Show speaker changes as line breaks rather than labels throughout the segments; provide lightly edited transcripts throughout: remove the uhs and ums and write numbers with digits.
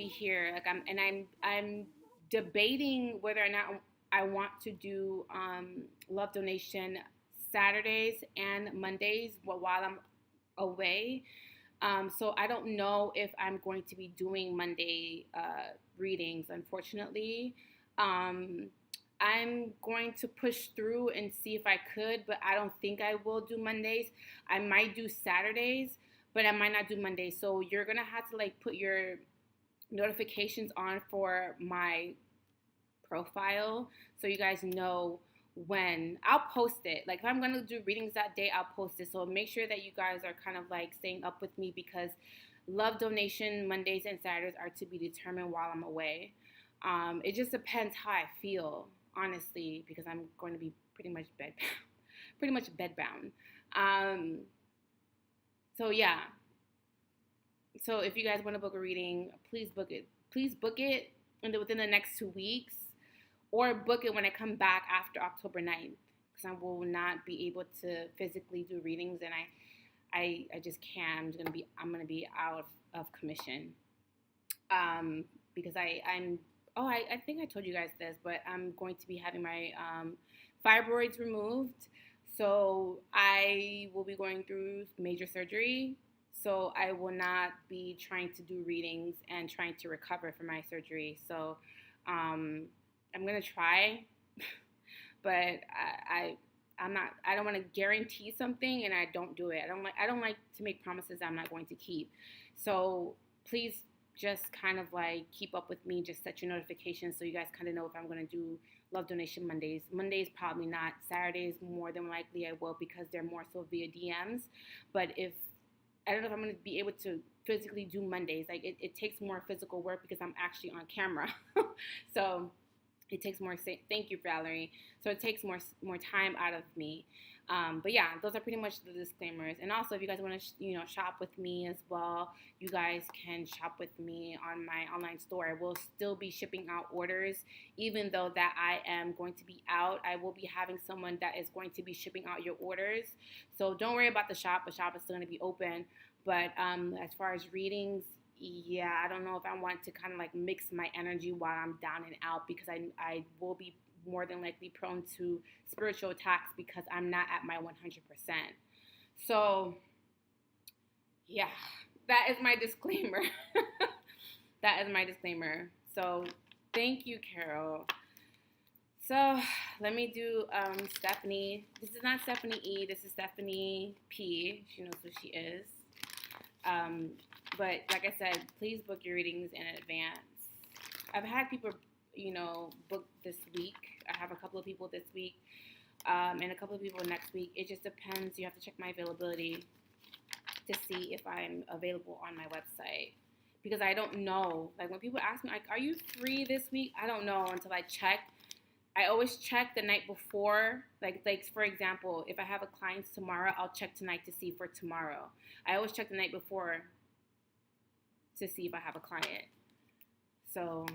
here. Like I'm debating whether or not I want to do love donation Saturdays and Mondays while I'm away. So I don't know if I'm going to be doing Monday readings, unfortunately. Um, I'm going to push through and see if I could, but I don't think I will do Mondays. I might do Saturdays, but I might not do Mondays. So you're gonna have to like put your notifications on for my profile so you guys know when I'll post it. Like if I'm gonna do readings that day, I'll post it. So make sure that you guys are kind of like staying up with me because love donation Mondays and Saturdays are to be determined while I'm away. It just depends how I feel, honestly, because I'm going to be pretty much bedbound. Um, so yeah. So if you guys want to book a reading, please book it. Please book it within the next 2 weeks, or book it when I come back after October 9th, because I will not be able to physically do readings, and I just can't. I'm gonna be out of commission. Because I think I told you guys this, but I'm going to be having my fibroids removed. So I will be going through major surgery. So I will not be trying to do readings and trying to recover from my surgery. So I'm gonna try, but I'm not. I don't want to guarantee something and I don't do it. I don't like to make promises I'm not going to keep. So please just kind of like keep up with me. Just set your notifications so you guys kind of know if I'm going to do love donation Mondays. Mondays probably not. Saturdays more than likely I will because they're more so via DMs. But if I don't know if I'm going to be able to physically do Mondays. Like it takes more physical work because I'm actually on camera. So it takes more. Thank you, Valerie. So it takes more time out of me. But yeah, those are pretty much the disclaimers. And also, if you guys want to, shop with me as well, you guys can shop with me on my online store. I will still be shipping out orders, even though that I am going to be out. I will be having someone that is going to be shipping out your orders. So don't worry about the shop. The shop is still going to be open. But as far as readings, yeah, I don't know if I want to kind of like mix my energy while I'm down and out because I will be more than likely prone to spiritual attacks because I'm not at my 100%. So, yeah, that is my disclaimer. That is my disclaimer. So, thank you, Carol. So, let me do Stephanie. This is not Stephanie E. This is Stephanie P. She knows who she is. But like I said, please book your readings in advance. I've had people, book this week. I have a couple of people this week, and a couple of people next week. It just depends. You have to check my availability to see if I'm available on my website. Because I don't know. Like when people ask me, like, are you free this week? I don't know until I check. I always check the night before. Like for example, if I have a client tomorrow, I'll check tonight to see for tomorrow. I always check the night before to see if I have a client. So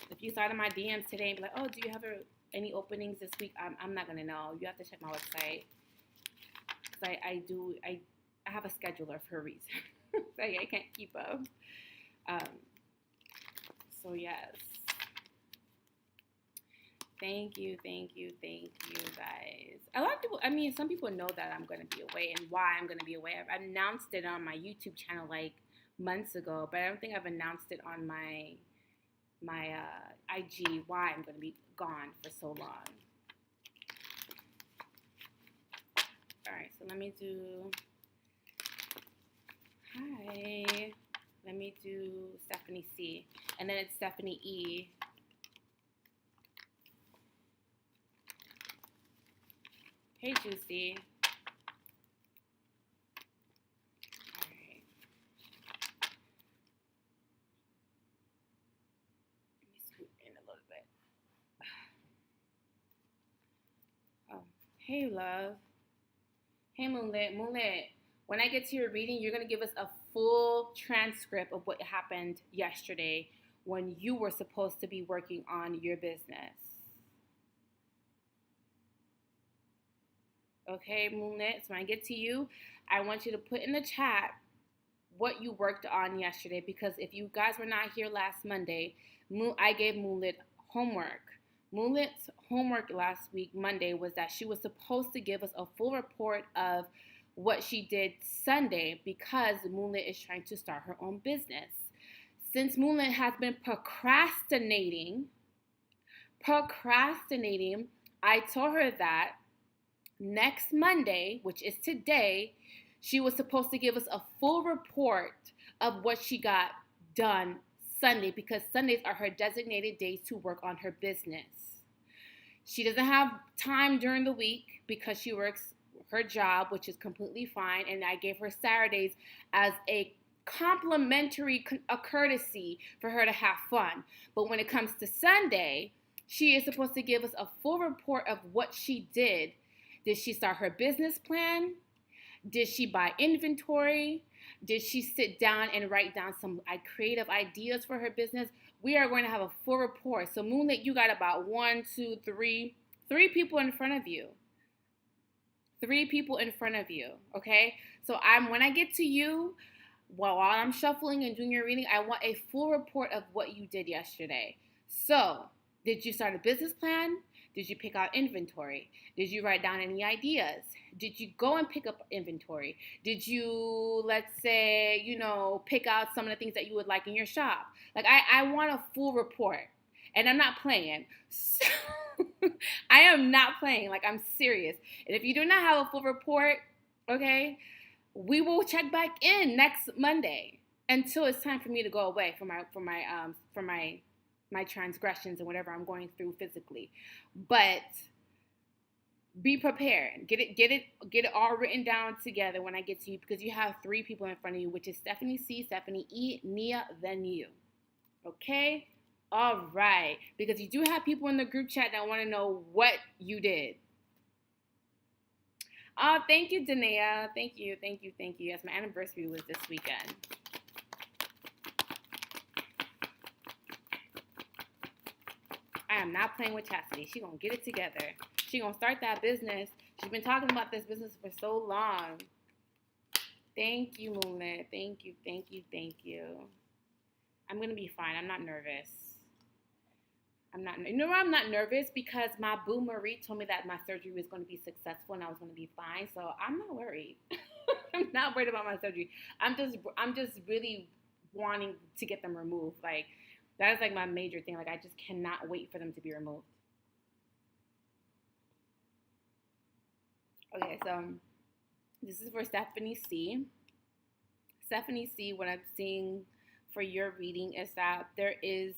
if you slide in my DMs today and be like, oh, do you have any openings this week? I'm not going to know. You have to check my website. Because I have a scheduler for a reason. So I can't keep up. So yes. Thank you, guys. A lot of people, some people know that I'm going to be away and why I'm going to be away. I've announced it on my YouTube channel like months ago, but I don't think I've announced it on my IG why I'm going to be gone for so long. All right, so let me do, hi. Let me do Stephanie C. And then it's Stephanie E. Hey, Juicy. All right. Let me scoot in a little bit. Oh, hey, love. Hey, Moonlit. When I get to your reading, you're going to give us a full transcript of what happened yesterday when you were supposed to be working on your business. Okay, Moonlit, so when I get to you, I want you to put in the chat what you worked on yesterday, because if you guys were not here last Monday, I gave Moonlit homework. Moonlit's homework last week, Monday, was that she was supposed to give us a full report of what she did Sunday because Moonlit is trying to start her own business. Since Moonlit has been procrastinating, I told her that next Monday, which is today, she was supposed to give us a full report of what she got done Sunday, because Sundays are her designated days to work on her business. She doesn't have time during the week because she works her job, which is completely fine, and I gave her Saturdays as a complimentary, a courtesy for her to have fun. But when it comes to Sunday, she is supposed to give us a full report of what she did. Did she start her business plan? Did she buy inventory? Did she sit down and write down some creative ideas for her business? We are going to have a full report. So Moonlit, you got about three people in front of you. 3 people in front of you, okay? So when I get to you, while I'm shuffling and doing your reading, I want a full report of what you did yesterday. So, did you start a business plan? Did you pick out inventory? Did you write down any ideas? Did you go and pick up inventory? Did you, let's say, pick out some of the things that you would like in your shop? Like, I want a full report. And I'm not playing. So, I am not playing. Like, I'm serious. And if you do not have a full report, okay, we will check back in next Monday until it's time for me to go away from my transgressions and whatever I'm going through physically. But be prepared. Get it all written down together when I get to you, because you have 3 people in front of you, which is Stephanie C, Stephanie E, Nia, then you. Okay? All right. Because you do have people in the group chat that want to know what you did. Oh, thank you, Danae. Thank you. Yes, my anniversary was this weekend. I am not playing with Chastity. She's going to get it together. She's going to start that business. She's been talking about this business for so long. Thank you, Moonlit. Thank you. I'm going to be fine. I'm not nervous. I'm not nervous because my boo Marie told me that my surgery was going to be successful and I was going to be fine. So I'm not worried. I'm not worried about my surgery. I'm just really wanting to get them removed. Like, that is like my major thing. Like, I just cannot wait for them to be removed. Okay, so this is for Stephanie C. Stephanie C, what I'm seeing for your reading is that there is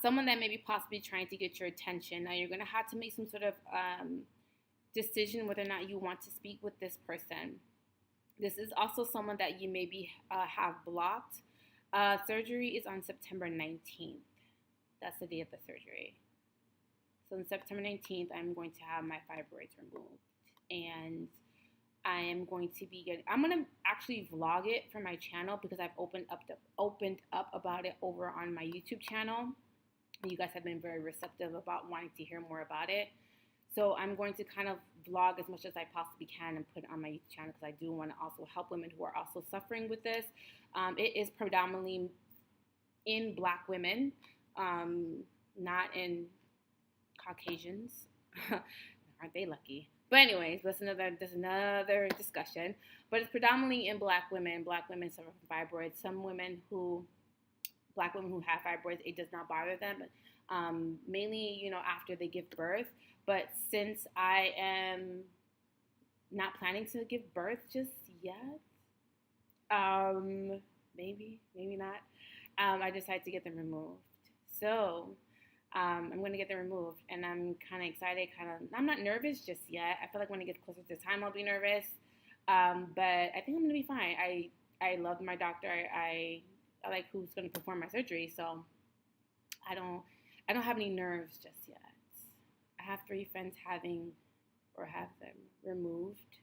someone that may be possibly trying to get your attention. Now, you're going to have to make some sort of decision whether or not you want to speak with this person. This is also someone that you maybe have blocked. Surgery is on September 19th. That's the day of the surgery. So on September 19th, I'm going to have my fibroids removed. And I am going to be I'm going to actually vlog it for my channel because I've opened up about it over on my YouTube channel. You guys have been very receptive about wanting to hear more about it. So I'm going to kind of vlog as much as I possibly can and put it on my YouTube channel because I do want to also help women who are also suffering with this. It is predominantly in Black women, not in Caucasians. Aren't they lucky? But anyways, that's another discussion. But it's predominantly in Black women. Black women suffer from fibroids. Black women who have fibroids, it does not bother them. Mainly, after they give birth. But since I am not planning to give birth just yet, maybe not, I decided to get them removed. So I'm going to get them removed, and I'm kind of excited. I'm not nervous just yet. I feel like when it gets closer to time, I'll be nervous. But I think I'm going to be fine. I love my doctor. I like who's going to perform my surgery, so I don't have any nerves just yet. I have 3 friends have them removed,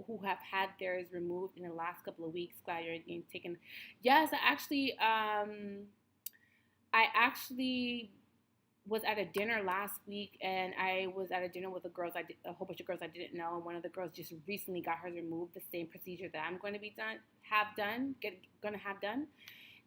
who have had theirs removed in the last couple of weeks. Glad you're getting taken. Yes, I actually was at a dinner last week, and I was at a dinner with a whole bunch of girls I didn't know, and one of the girls just recently got hers removed, the same procedure that I'm going to have done.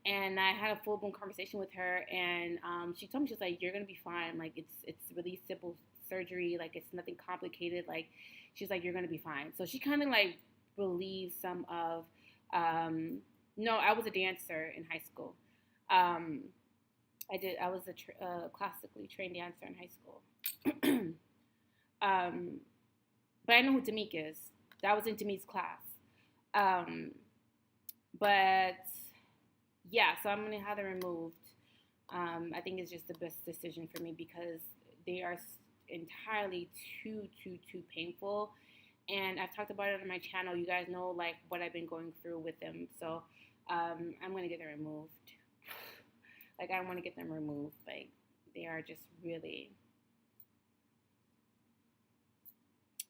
And I had a full blown conversation with her, and she told me, she was like, "You're gonna be fine. Like it's really simple surgery. Like it's nothing complicated. Like she's like, you're gonna be fine." So she kind of like relieves some of. No, I was a dancer in high school. Um, I was a classically trained dancer in high school. um, but I know who Tamika is. That was in Tamika's class. Um, but yeah, so I'm gonna have them removed. I think it's just the best decision for me because they are entirely too painful. And I've talked about it on my channel. You guys know like what I've been going through with them. So I'm gonna get them removed. Like I want to get them removed. Like they are just really.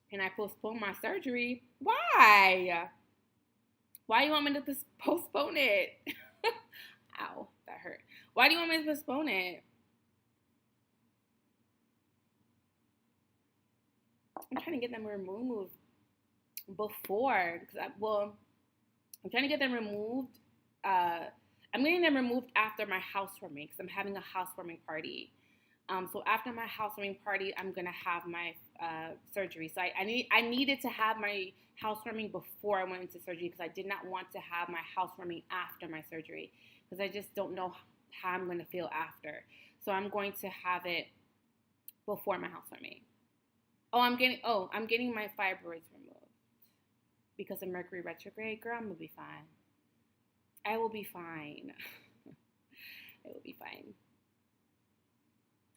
Can I postpone my surgery? Why? Why you want me to postpone it? Ow, that hurt. Why do you want me to postpone it? I'm trying to get them removed before. I'm trying to get them removed. I'm getting them removed after my housewarming because I'm having a housewarming party. So after my housewarming party, I'm gonna have my surgery. So I needed to have my housewarming before I went into surgery because I did not want to have my housewarming after my surgery because I just don't know how I'm gonna feel after. So I'm going to have it before my housewarming. I'm getting my fibroids removed because of Mercury retrograde. Girl, I'm gonna be fine. I will be fine. I will be fine.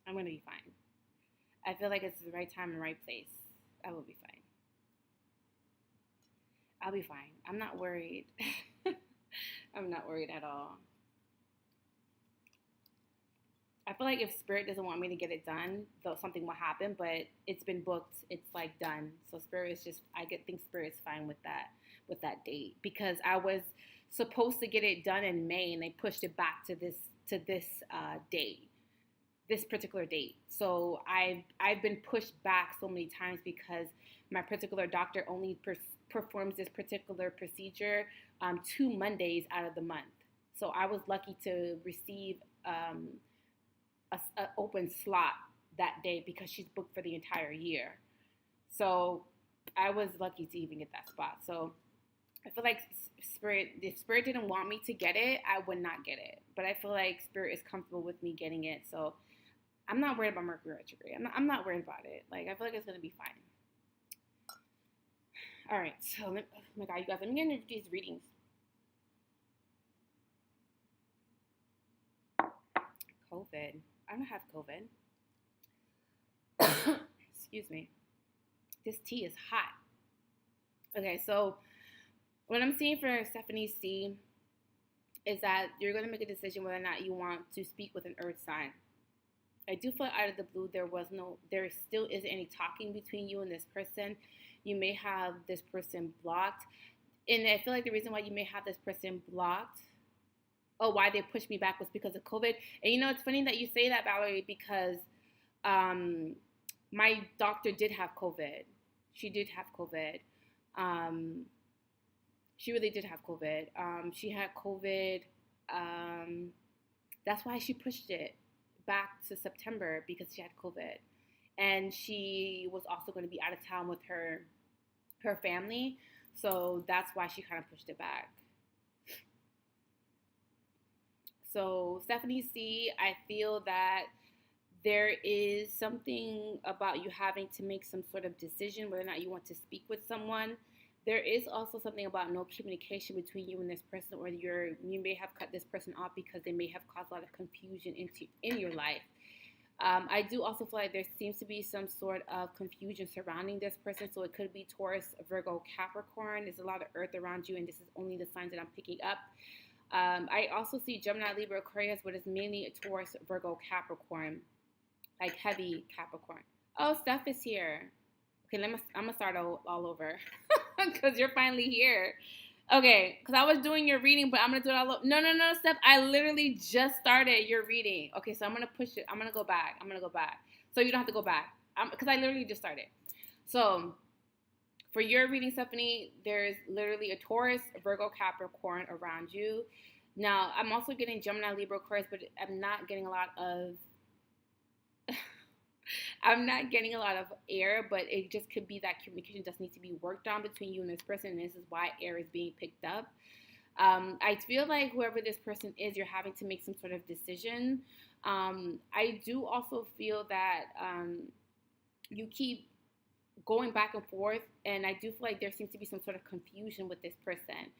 I'm going to be fine. I feel like it's the right time and right place. I will be fine. I'll be fine. I'm not worried. I'm not worried at all. I feel like if Spirit doesn't want me to get it done, though something will happen, but it's been booked. It's like done. So Spirit is just, think Spirit's fine with that date because I was supposed to get it done in May and they pushed it back to this date. This particular date. So I've been pushed back so many times because my particular doctor only performs this particular procedure 2 Mondays out of the month. So I was lucky to receive a open slot that day because she's booked for the entire year. So I was lucky to even get that spot. So I feel like if Spirit didn't want me to get it, I would not get it. But I feel like Spirit is comfortable with me getting it. So I'm not worried about Mercury retrograde. I'm not worried about it. Like, I feel like it's going to be fine. All right. So, oh my God, you guys, let me get into these readings. COVID. I don't have COVID. Excuse me. This tea is hot. Okay, so what I'm seeing for Stephanie C is that you're going to make a decision whether or not you want to speak with an earth sign. I do feel out of the blue there still isn't any talking between you and this person. You may have this person blocked. And I feel like the reason why you may have this person blocked, why they pushed me back was because of COVID. And you know, it's funny that you say that, Valerie, because my doctor did have COVID. She did have COVID. She really did have COVID. She had COVID. That's why she pushed it back to September because she had COVID. And she was also going to be out of town with her family. So that's why she kind of pushed it back. So Stephanie C, I feel that there is something about you having to make some sort of decision whether or not you want to speak with someone. There is also something about no communication between you and this person, or you may have cut this person off because they may have caused a lot of confusion in your life. I do also feel like there seems to be some sort of confusion surrounding this person. So it could be Taurus, Virgo, Capricorn. There's a lot of earth around you, and this is only the signs that I'm picking up. I also see Gemini, Libra, Aquarius, but it's mainly a Taurus, Virgo, Capricorn, like heavy Capricorn. Oh, Steph is here. Okay, I'm going to start all over because you're finally here. Okay, because I was doing your reading, but I'm gonna do it all over. No, Steph. I literally just started your reading. Okay, so I'm gonna push it. I'm gonna go back. So you don't have to go back. Because I literally just started. So for your reading, Stephanie, there's literally a Taurus, Virgo, Capricorn around you. Now, I'm also getting Gemini, Libra, Aquarius, but I'm not getting a lot of I'm not getting a lot of air, but it just could be that communication just needs to be worked on between you and this person, and this is why air is being picked up. I feel like whoever this person is, you're having to make some sort of decision. I do also feel that you keep going back and forth, and I do feel like there seems to be some sort of confusion with this person.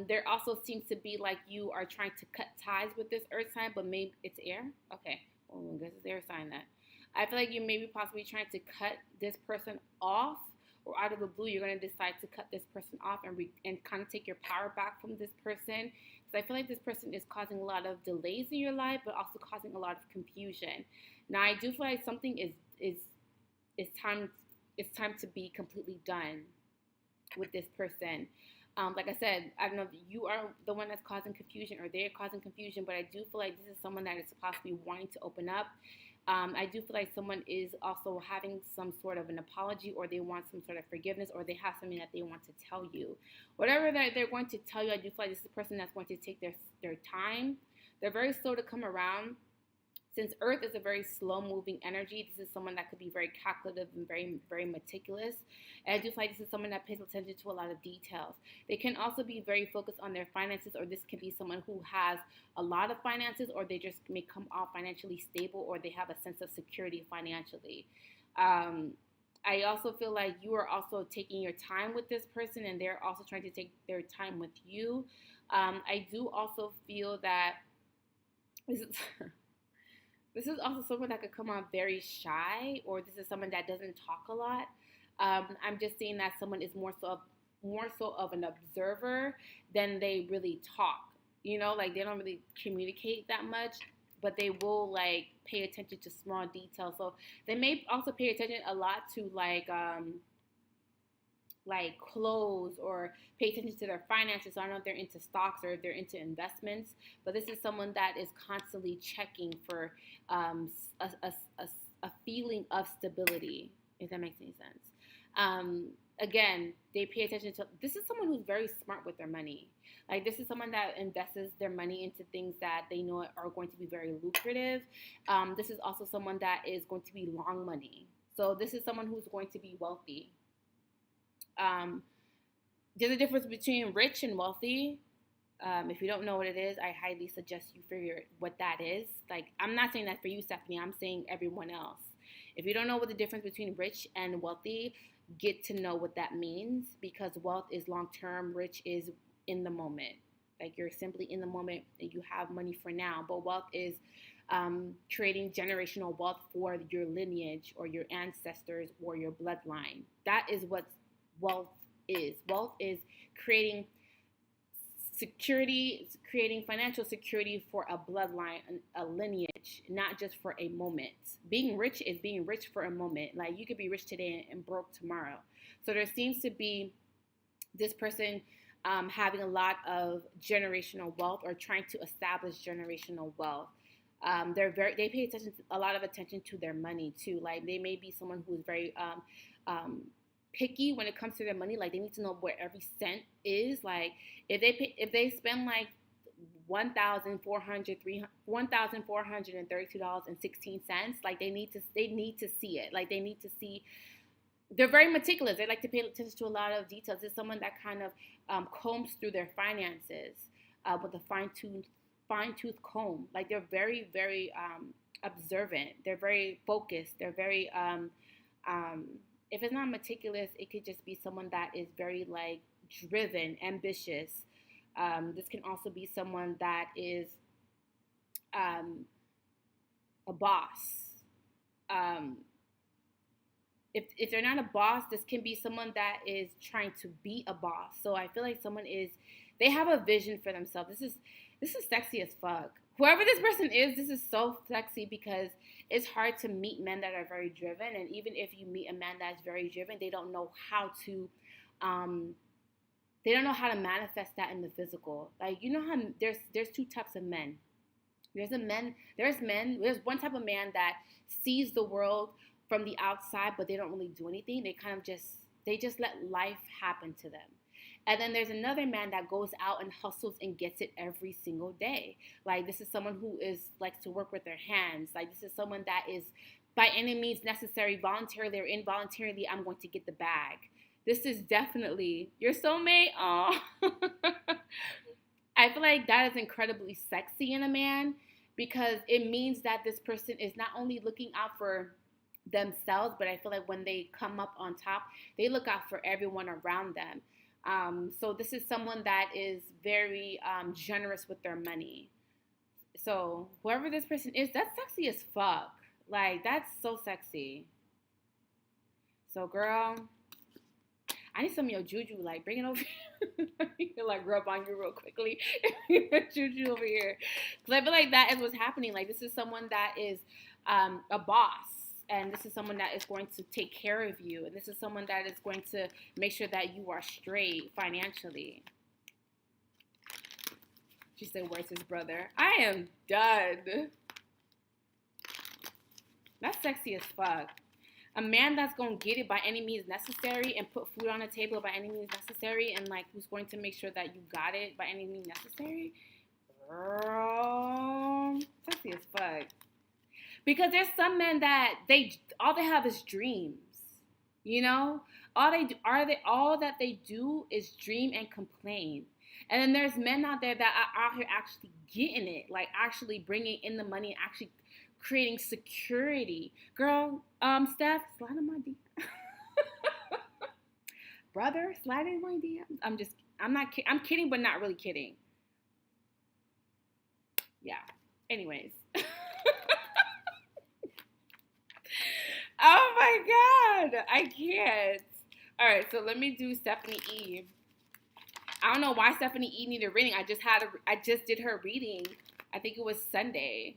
There also seems to be like you are trying to cut ties with this earth sign, but maybe it's air. Okay, well, I guess it's air sign that. I feel like you may be possibly trying to cut this person off, or out of the blue, you're going to decide to cut this person off and kind of take your power back from this person. Because I feel like this person is causing a lot of delays in your life, but also causing a lot of confusion. Now, I do feel like something is time. It's time to be completely done with this person. Like I said, I don't know if you are the one that's causing confusion or they're causing confusion, but I do feel like this is someone that is possibly wanting to open up. I do feel like someone is also having some sort of an apology, or they want some sort of forgiveness, or they have something that they want to tell you. Whatever that they're going to tell you, I do feel like this is a person that's going to take their time. They're very slow to come around. Since Earth is a very slow-moving energy, this is someone that could be very calculative and very, very meticulous. And I do feel like this is someone that pays attention to a lot of details. They can also be very focused on their finances, or this can be someone who has a lot of finances, or they just may come off financially stable, or they have a sense of security financially. I also feel like you are also taking your time with this person, and they're also trying to take their time with you. I do also feel that this is this is also someone that could come on very shy, or this is someone that doesn't talk a lot. I'm just seeing that someone is more so of an observer than they really talk. You know, like they don't really communicate that much, but they will like pay attention to small details. So they may also pay attention a lot to like clothes, or pay attention to their finances. So I don't know if they're into stocks or if they're into investments, but this is someone that is constantly checking for a feeling of stability, if that makes any sense. Again, they pay attention to, this is someone who's very smart with their money. Like this is someone that invests their money into things that they know are going to be very lucrative. This is also someone that is going to be long money. So this is someone who's going to be wealthy. There's a difference between rich and wealthy. If you don't know what it is, I highly suggest you figure what that is. Like, I'm not saying that for you, Stephanie. I'm saying everyone else. If you don't know what the difference between rich and wealthy, get to know what that means, because wealth is long term, rich is in the moment. Like, you're simply in the moment and you have money for now. But wealth is creating generational wealth for your lineage or your ancestors or your bloodline. That is what wealth is. Wealth is creating security, creating financial security for a bloodline, a lineage, not just for a moment. Being rich is being rich for a moment. Like you could be rich today and broke tomorrow. So there seems to be this person having a lot of generational wealth, or trying to establish generational wealth. They pay a lot of attention to their money too. Like they may be someone who is very picky when it comes to their money. Like they need to know where every cent is. Like if they spend like $1,432.16, like they need to see it. Like they need to see. They're very meticulous. They like to pay attention to a lot of details. It's someone that kind of combs through their finances with a fine-tooth comb. Like they're very, very observant. They're very focused. They're very if it's not meticulous, it could just be someone that is very like driven, ambitious. This can also be someone that is a boss. If they're not a boss, this can be someone that is trying to be a boss. So I feel like they have a vision for themselves. This is sexy as fuck. Whoever this person is, this is so sexy, because it's hard to meet men that are very driven. And even if you meet a man that's very driven, they don't know how to They don't know how to manifest that in the physical. Like, you know how there's two types of men. There's one type of man that sees the world from the outside, but they don't really do anything. They kind of just let life happen to them. And then there's another man that goes out and hustles and gets it every single day. Like, this is someone who likes to work with their hands. Like, this is someone that is, by any means necessary, voluntarily or involuntarily, I'm going to get the bag. This is definitely your soulmate. Aw. I feel like that is incredibly sexy in a man, because it means that this person is not only looking out for themselves, but I feel like when they come up on top, they look out for everyone around them. So this is someone that is very generous with their money. So whoever this person is, that's sexy as fuck. Like, that's so sexy. So, girl, I need some of your juju. Like, bring it over here. You can, like, rub on you real quickly. Juju over here. Because I feel like that is what's happening. Like, this is someone that is a boss. And this is someone that is going to take care of you. And this is someone that is going to make sure that you are straight financially. She said, where's his brother? I am done. That's sexy as fuck. A man that's going to get it by any means necessary and put food on the table by any means necessary, and, like, who's going to make sure that you got it by any means necessary. Girl, sexy as fuck. Because there's some men that all they have is dreams, you know? All that they do is dream and complain. And then there's men out there that are out here actually getting it, like actually bringing in the money and actually creating security. Girl, Steph, slide in my DM. Brother, slide in my DM. I'm kidding, but not really kidding. Yeah. Anyways. Oh my God, I can't. All right, so let me do Stephanie E. I don't know why Stephanie E needed a reading. I just did her reading. I think it was Sunday.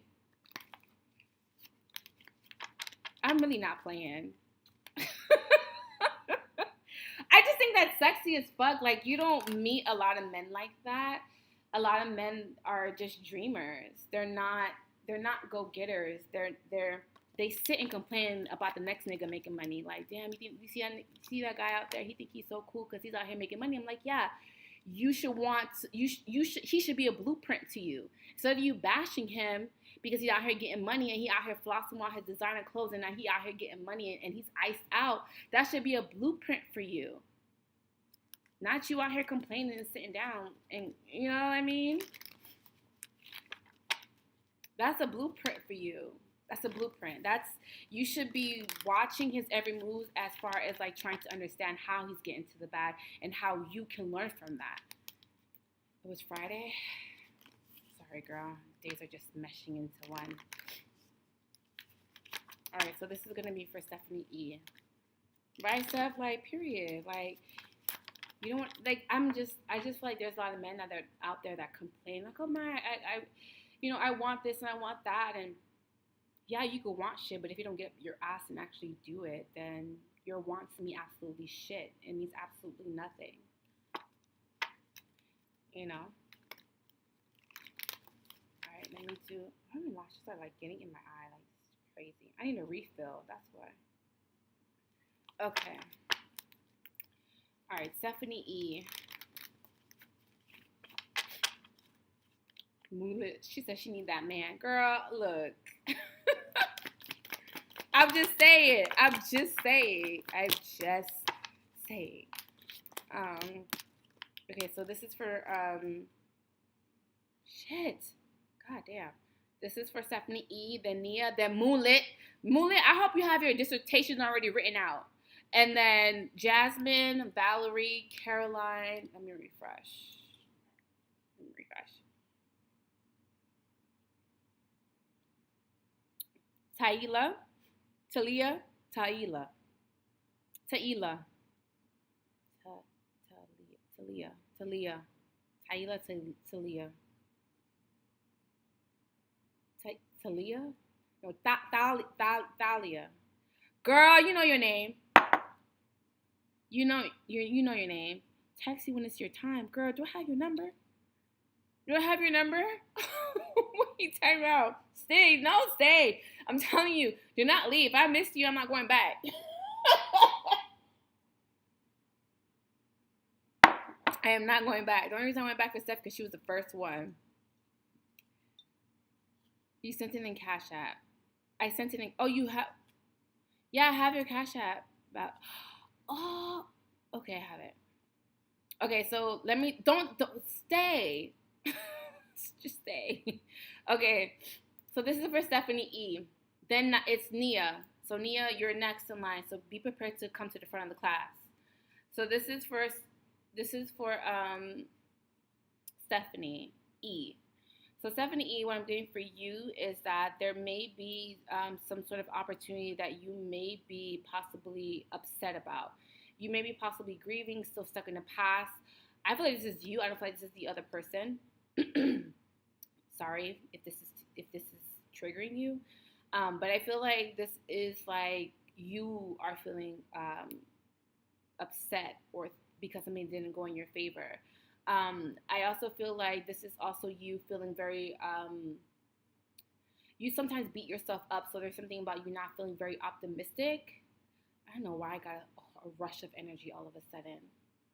I'm really not playing. I just think that's sexy as fuck. Like, you don't meet a lot of men like that. A lot of men are just dreamers. They're not go-getters. They sit and complain about the next nigga making money. Like, damn, you see that guy out there? He think he's so cool because he's out here making money. I'm like, yeah, he should be a blueprint to you. Instead of you bashing him because he's out here getting money and he out here flossing all his designer clothes and now he out here getting money and he's iced out, that should be a blueprint for you. Not you out here complaining and sitting down and, you know what I mean? That's a blueprint for you. That's a blueprint. You should be watching his every move as far as, like, trying to understand how he's getting to the bag and how you can learn from that. It was Friday. Sorry, girl. Days are just meshing into one. All right, so this is going to be for Stephanie E. Right, Steph? Like, period. Like, you don't, like, I just feel like there's a lot of men out there that complain. Like, oh, my, I want this and I want that, and yeah, you could want shit, but if you don't get your ass and actually do it, then your wants mean absolutely shit. It means absolutely nothing. You know? Alright, let me do... Oh, my lashes are, like, getting in my eye. Like, this is crazy. I need a refill. That's why. Okay. Alright, Stephanie E. She said she need that man. Girl, look. I'm just saying. Okay, so this is for, shit. God damn. This is for Stephanie E, then Nia, then Moonlit. Moonlit, I hope you have your dissertation already written out. And then Jasmine, Valerie, Caroline. Let me refresh. Taila. Talia. Taila. Taila. Talia. Talia. Taila. Talia. Talia? No, Thalia. Girl, you know your name. You know your name. text you when it's your time. Girl, do I have your number? Do I have your number? Wait, time out. Stay. No, stay. I'm telling you, do not leave. If I missed you, I'm not going back. I am not going back. The only reason I went back for Steph because she was the first one. You sent it in Cash App. I sent it in. Oh, you have. Yeah, I have your Cash App. Oh, okay, I have it. Okay, so let me. Don't stay. Just stay. Okay, so this is for Stephanie E. Then it's Nia. So Nia, you're next in line. So be prepared to come to the front of the class. So this is for Stephanie E. So Stephanie E, what I'm getting for you is that there may be some sort of opportunity that you may be possibly upset about. You may be possibly grieving, still stuck in the past. I feel like this is you. I don't feel like this is the other person. Sorry if this is triggering you, but I feel like this is like you are feeling upset or because something didn't go in your favor. I also feel like this is also you feeling very, you sometimes beat yourself up. So there's something about you not feeling very optimistic. I don't know why I got a rush of energy all of a sudden.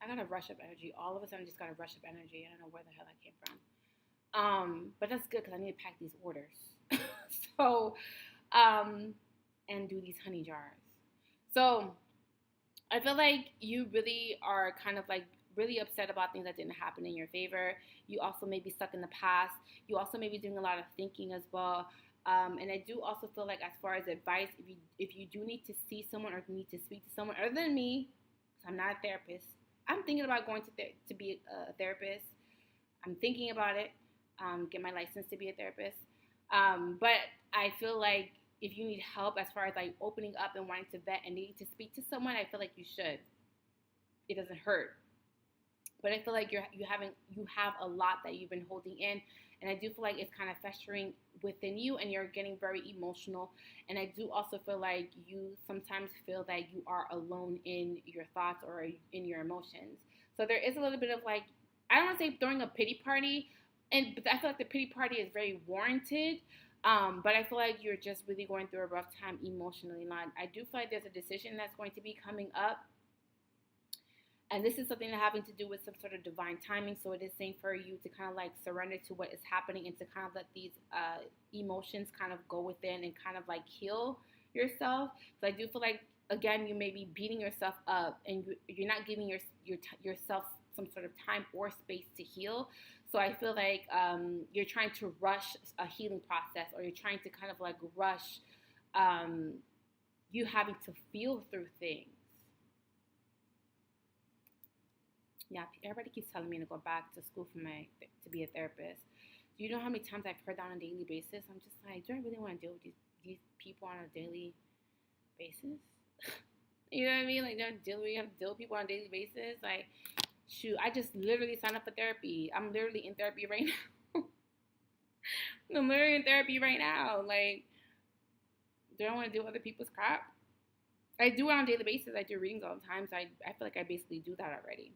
I got a rush of energy. All of a sudden, I just got a rush of energy. I don't know where the hell that came from. But that's good because I need to pack these orders. So, and do these honey jars. So I feel like you really are kind of like really upset about things that didn't happen in your favor. You also may be stuck in the past. You also may be doing a lot of thinking as well. And I do also feel like as far as advice, if you do need to see someone or need to speak to someone other than me, because I'm not a therapist, I'm thinking about going to be a therapist. I'm thinking about it, get my license to be a therapist. But I feel like if you need help as far as like opening up and wanting to vet and needing to speak to someone, I feel like you should. It doesn't hurt. But I feel like you have a lot that you've been holding in, and I do feel like it's kind of festering within you, and you're getting very emotional. And I do also feel like you sometimes feel that you are alone in your thoughts or in your emotions. So there is a little bit of like, I don't want to say throwing a pity party, but I feel like the pity party is very warranted. But I feel like you're just really going through a rough time emotionally. And I do feel like there's a decision that's going to be coming up. And this is something that having to do with some sort of divine timing. So it is saying for you to kind of like surrender to what is happening and to kind of let these emotions kind of go within and kind of like heal yourself. So I do feel like, again, you may be beating yourself up and you're not giving yourself some sort of time or space to heal. So I feel like you're trying to rush a healing process, or you're trying to kind of like rush you having to feel through things. Yeah, everybody keeps telling me to go back to school to be a therapist. Do you know how many times I've heard that on a daily basis? I'm just like, do I really want to deal with these people on a daily basis? You know what I mean? Like, we have to deal with people on a daily basis. Like, shoot, I just literally signed up for therapy. I'm literally in therapy right now. I'm literally in therapy right now. Like, do I want to deal with other people's crap? I do it on a daily basis. I do readings all the time, so I feel like I basically do that already.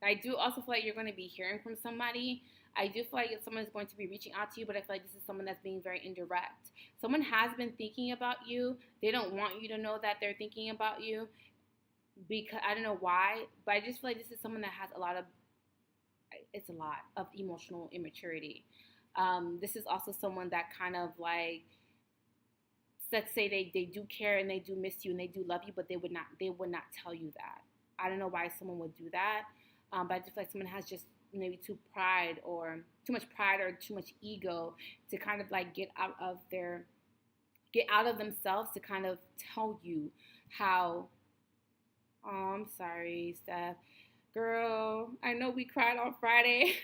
I do also feel like you're going to be hearing from somebody. I do feel like someone is going to be reaching out to you, but I feel like this is someone that's being very indirect. Someone has been thinking about you. They don't want you to know that they're thinking about you, because I don't know why, but I just feel like this is someone that has a lot of emotional immaturity. This is also someone that kind of like, let's say they do care and they do miss you and they do love you, but they would not tell you that. I don't know why someone would do that. But I just feel like someone has just maybe too much pride or too much ego to kind of like get out of themselves to kind of tell you how. Oh, I'm sorry, Steph. Girl, I know we cried on Friday.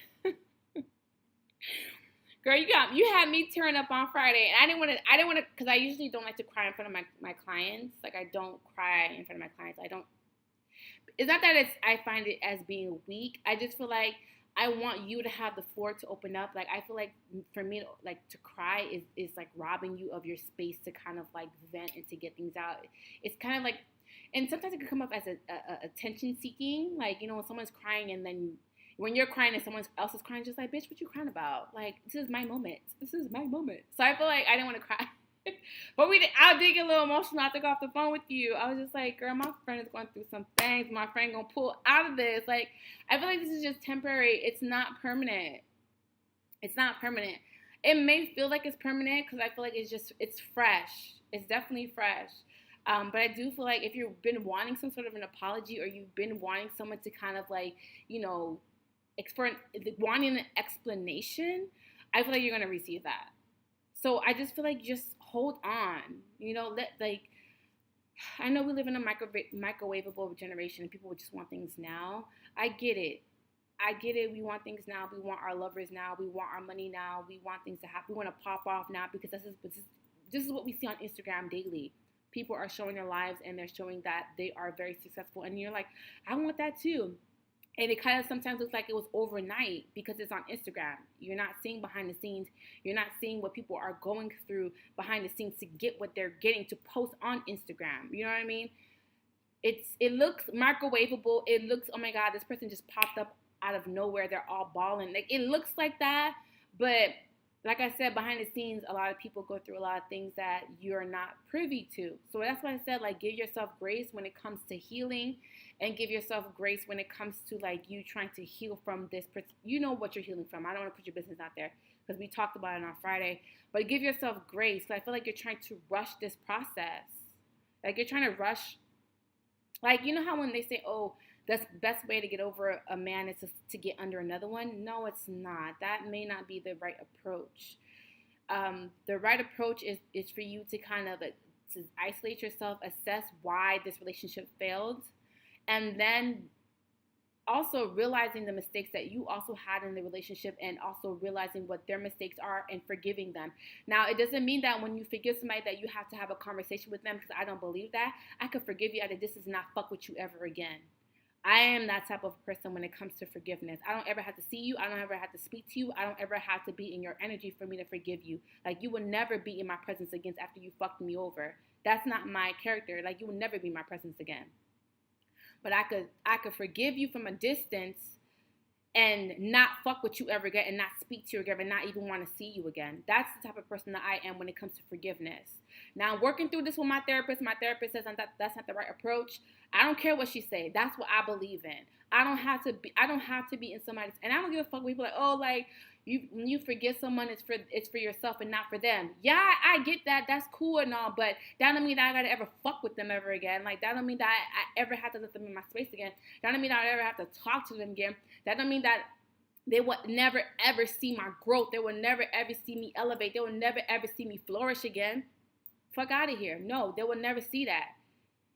Girl, you had me turn up on Friday, and I didn't want to, because I usually don't like to cry in front of my clients. Like, I don't cry in front of my clients. It's not that I find it as being weak. I just feel like I want you to have the floor to open up. Like, I feel like for me, like, to cry is like robbing you of your space to kind of like vent and to get things out. It's kind of like, And sometimes it can come up as a attention seeking, like, you know, when someone's crying and then when you're crying and someone else is crying, just like, bitch, what you crying about? Like, this is my moment. This is my moment. So I feel like I didn't want to cry. But I did get a little emotional after I got off the phone with you. I was just like, girl, my friend is going through some things. My friend gonna pull out of this. Like, I feel like this is just temporary. It's not permanent. It's not permanent. It may feel like it's permanent because I feel like it's fresh. It's definitely fresh. But I do feel like if you've been wanting some sort of an apology, or you've been wanting someone to kind of like, you know, wanting an explanation, I feel like you're gonna receive that. So I just feel like just hold on. You know, I know we live in a microwavable generation and people just want things now. I get it. We want things now. We want our lovers now. We want our money now. We want things to happen. We want to pop off now because this is what we see on Instagram daily. People are showing their lives and they're showing that they are very successful. And you're like, I want that too. And it kind of sometimes looks like it was overnight because it's on Instagram. You're not seeing behind the scenes. You're not seeing what people are going through behind the scenes to get what they're getting to post on Instagram. You know what I mean? It looks microwavable. It looks, oh my God, this person just popped up out of nowhere. They're all balling. Like, it looks like that. But like I said, behind the scenes, a lot of people go through a lot of things that you're not privy to. So that's why I said, like, give yourself grace when it comes to healing, and give yourself grace when it comes to, like, you trying to heal from this. You know what you're healing from. I don't want to put your business out there because we talked about it on Friday. But give yourself grace. I feel like you're trying to rush this process. Like, you're trying to rush. Like, you know how when they say, oh, the best way to get over a man is to get under another one? No, it's not. That may not be the right approach. The right approach is for you to kind of to isolate yourself, assess why this relationship failed, and then also realizing the mistakes that you also had in the relationship, and also realizing what their mistakes are and forgiving them. Now, it doesn't mean that when you forgive somebody that you have to have a conversation with them, because I don't believe that. I could forgive you out of this is not fuck with you ever again. I am that type of person when it comes to forgiveness. I don't ever have to see you. I don't ever have to speak to you. I don't ever have to be in your energy for me to forgive you. Like, you will never be in my presence again after you fucked me over. That's not my character. Like, you will never be my presence again. But I could forgive you from a distance and not fuck with you ever again, and not speak to you again, and not even want to see you again. That's the type of person that I am when it comes to forgiveness. Now, working through this with my therapist says that's not the right approach. I don't care what she say. That's what I believe in. I don't have to be in somebody's, and I don't give a fuck when people are like, oh, like, when you forgive someone, it's for yourself and not for them. Yeah, I get that. That's cool and all, but that don't mean that I gotta ever fuck with them ever again. Like, that don't mean that I ever have to let them in my space again. That don't mean that I ever have to talk to them again. That don't mean that they will never ever see my growth. They will never ever see me elevate. They will never ever see me flourish again. Fuck out of here. No, they will never see that.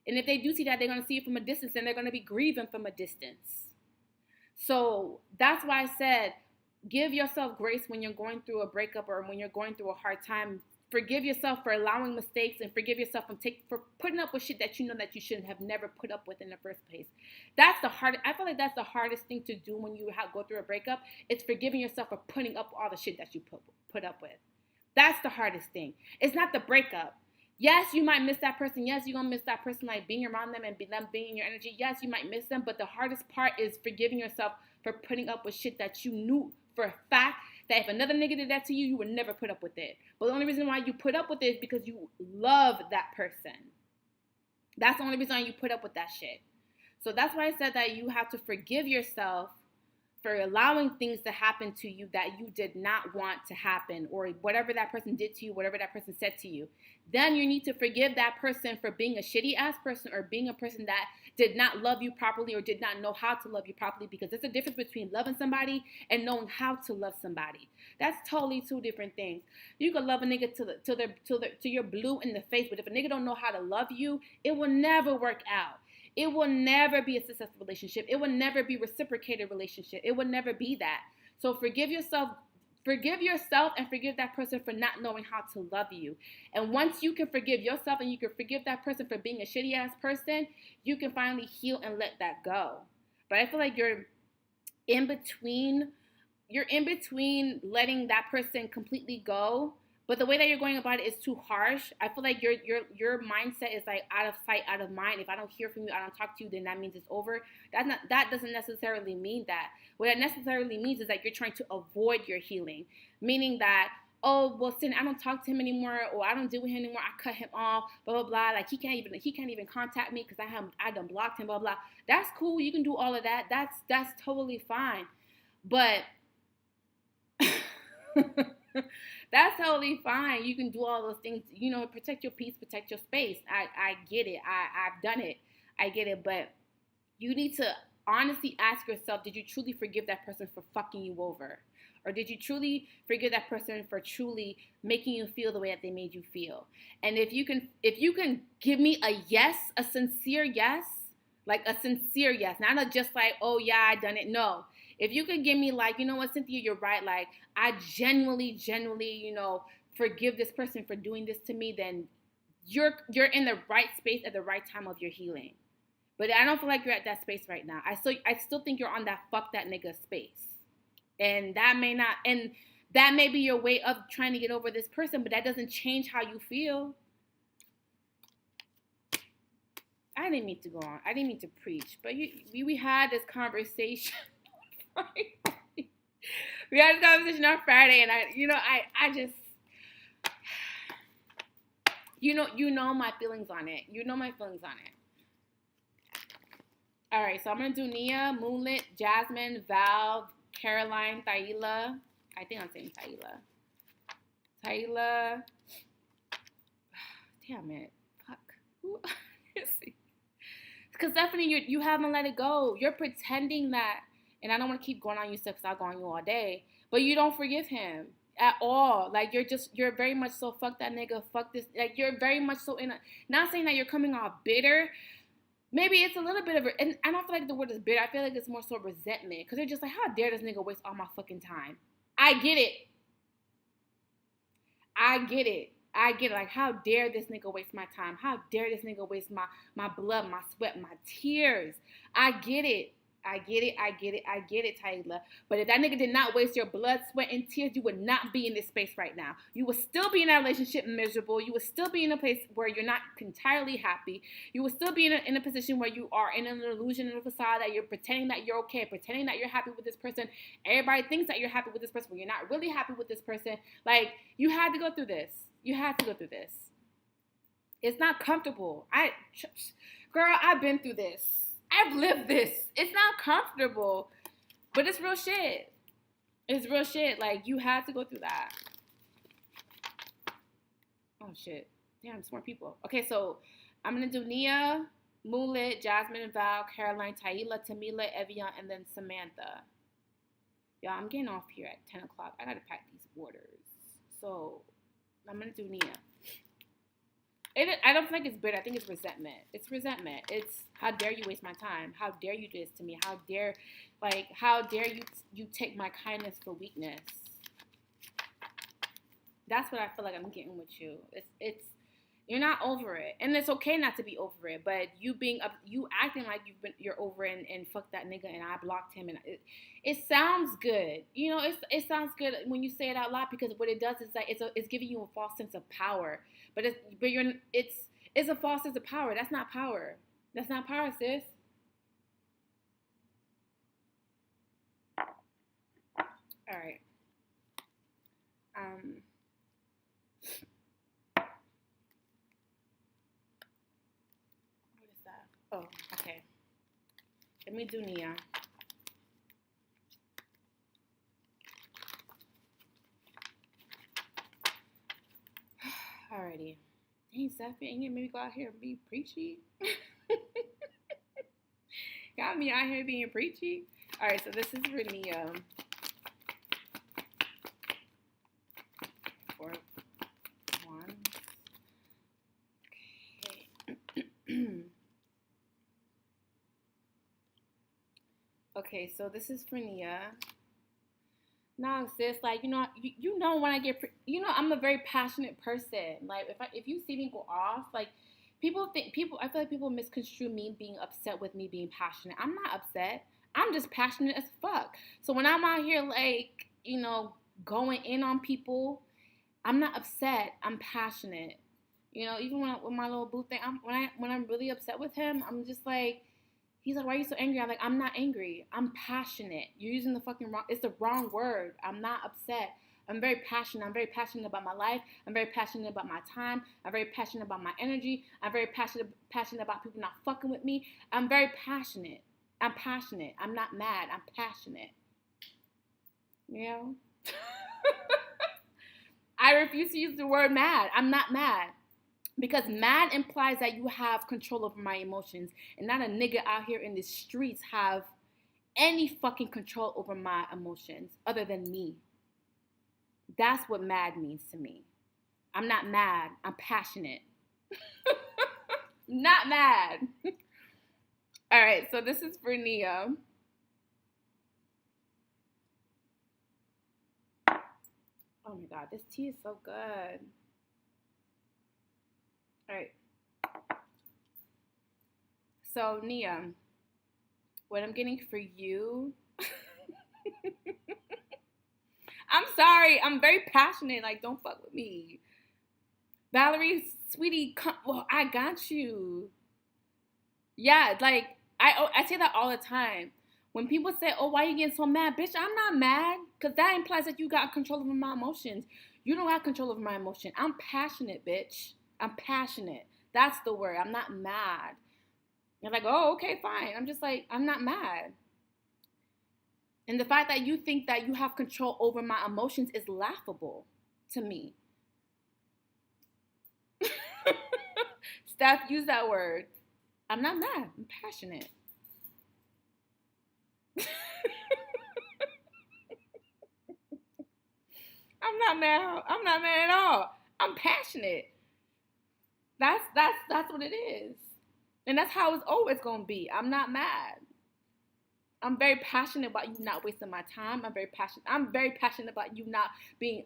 And if they do see that, they're gonna see it from a distance, and they're gonna be grieving from a distance. So that's why I said, give yourself grace when you're going through a breakup or when you're going through a hard time. Forgive yourself for allowing mistakes, and forgive yourself for putting up with shit that you know that you shouldn't have never put up with in the first place. I feel like that's the hardest thing to do when you go through a breakup. It's forgiving yourself for putting up all the shit that you put up with. That's the hardest thing. It's not the breakup. Yes, you might miss that person. Yes, you're going to miss that person, like being around them and them being in your energy. Yes, you might miss them, but the hardest part is forgiving yourself for putting up with shit that you knew for a fact that if another nigga did that to you, you would never put up with it. But the only reason why you put up with it is because you love that person. That's the only reason why you put up with that shit. So that's why I said that you have to forgive yourself for allowing things to happen to you that you did not want to happen, or whatever that person did to you, whatever that person said to you. Then you need to forgive that person for being a shitty ass person, or being a person that did not love you properly, or did not know how to love you properly, because there's a difference between loving somebody and knowing how to love somebody. That's totally two different things. You can love a nigga till you're blue in the face, but if a nigga don't know how to love you, it will never work out. It will never be a successful relationship. It will never be a reciprocated relationship. It will never be that. So forgive yourself and forgive that person for not knowing how to love you. And once you can forgive yourself and you can forgive that person for being a shitty ass person, you can finally heal and let that go. But I feel like you're in between letting that person completely go But the way that you're going about it is too harsh. I feel like your mindset is like out of sight, out of mind. If I don't hear from you, I don't talk to you, then that means it's over. That doesn't necessarily mean that. What it necessarily means is that you're trying to avoid your healing, meaning that, oh well, Cyn, I don't talk to him anymore, or I don't deal with him anymore. I cut him off, blah blah blah. Like he can't even contact me because I done blocked him, blah blah. That's cool. You can do all of that. That's totally fine, but. That's totally fine. You can do all those things, protect your peace, protect your space. I get it. I've done it. I get it. But you need to honestly ask yourself, did you truly forgive that person for fucking you over? Or did you truly forgive that person for truly making you feel the way that they made you feel? And if you can give me a yes, a sincere yes, like a sincere yes, not just like, oh yeah, I done it. No. If you could give me like, you know what, Cynthia, you're right. Like, I genuinely, forgive this person for doing this to me, then you're in the right space at the right time of your healing. But I don't feel like you're at that space right now. I still think you're on that fuck that nigga space. And that may be your way of trying to get over this person, but that doesn't change how you feel. I didn't mean to go on. I didn't mean to preach, but we had this conversation. We had this conversation on Friday, and I just, my feelings on it. You know my feelings on it. All right, so I'm gonna do Nia, Moonlit, Jasmine, Val, Caroline, Thaila. I think I'm saying Thaila. Damn it, fuck. Because Stephanie, you haven't let it go. You're pretending that. And I don't want to keep going on you stuff because I'll go on you all day. But you don't forgive him at all. Like, you're very much so, fuck that nigga, fuck this. Like, you're very much so not saying that you're coming off bitter. Maybe it's a little bit of and I don't feel like the word is bitter. I feel like it's more so resentment. Because they're just like, how dare this nigga waste all my fucking time? I get it. Like, how dare this nigga waste my time? How dare this nigga waste my blood, my sweat, my tears? I get it. I get it, Thaila. But if that nigga did not waste your blood, sweat, and tears, you would not be in this space right now. You would still be in that relationship miserable. You would still be in a place where you're not entirely happy. You would still be in a position where you are in an illusion and a facade that you're pretending that you're okay, pretending that you're happy with this person. Everybody thinks that you're happy with this person, but you're not really happy with this person. Like, you had to go through this. It's not comfortable. Girl, I've been through this. I've lived this. It's not comfortable, but it's real shit. It's real shit. Like, you had to go through that. Oh, shit. Damn, it's more people. Okay, so I'm going to do Nia, Moonlit, Jasmine, Val, Caroline, Thaila, Tamila, Evian, and then Samantha. Y'all, I'm getting off here at 10 o'clock. I got to pack these orders. So, I'm going to do Nia. I don't think it's bitter. I think it's resentment. It's resentment. It's, how dare you waste my time? How dare you do this to me? How dare you take my kindness for weakness? That's what I feel like I'm getting with you. It's you're not over it, and it's okay not to be over it. But you acting like you're over it and fuck that nigga and I blocked him, and it sounds good. It sounds good when you say it out loud, because what it does is that it's giving you a false sense of power. But it's a false sense of power. That's not power. That's not power, sis. All right. What is that? Oh, okay. Let me do Nia. Alrighty. Dang, Stephanie, ain't you maybe go out here and be preachy? Got me out here being preachy. Alright, so this is for Nia. For one. Okay. Okay, so this is for Nia. No, sis, like, when I get, I'm a very passionate person. Like, if you see me go off, like, I feel like people misconstrue me being upset with me being passionate. I'm not upset. I'm just passionate as fuck. So when I'm out here, like, going in on people, I'm not upset. I'm passionate. You know, even with my little boo thing, when I'm really upset with him, I'm just like, he's like, why are you so angry? I'm like, I'm not angry. I'm passionate. You're using the fucking wrong. It's the wrong word. I'm not upset. I'm very passionate. I'm very passionate about my life. I'm very passionate about my time. I'm very passionate about my energy. I'm very passionate about people not fucking with me. I'm very passionate. I'm passionate. I'm not mad. I'm passionate. You know? I refuse to use the word mad. I'm not mad. Because mad implies that you have control over my emotions. And not a nigga out here in the streets have any fucking control over my emotions other than me. That's what mad means to me. I'm not mad. I'm passionate. Not mad. All right, so this is for Nia. Oh my God, this tea is so good. All right. So, Nia, what I'm getting for you. I'm sorry. I'm very passionate. Like, don't fuck with me. Valerie, sweetie, come. Well, I got you. Yeah, like, I say that all the time. When people say, oh, why are you getting so mad? Bitch, I'm not mad. Because that implies that you got control over my emotions. You don't have control over my emotion. I'm passionate, bitch. I'm passionate. That's the word. I'm not mad. You're like, oh, okay, fine. I'm just like, I'm not mad. And the fact that you think that you have control over my emotions is laughable to me. Steph, use that word. I'm not mad. I'm passionate. I'm not mad. I'm not mad at all. I'm passionate. That's what it is. And that's how it's always gonna be. I'm not mad. I'm very passionate about you not wasting my time. I'm very passionate about you not being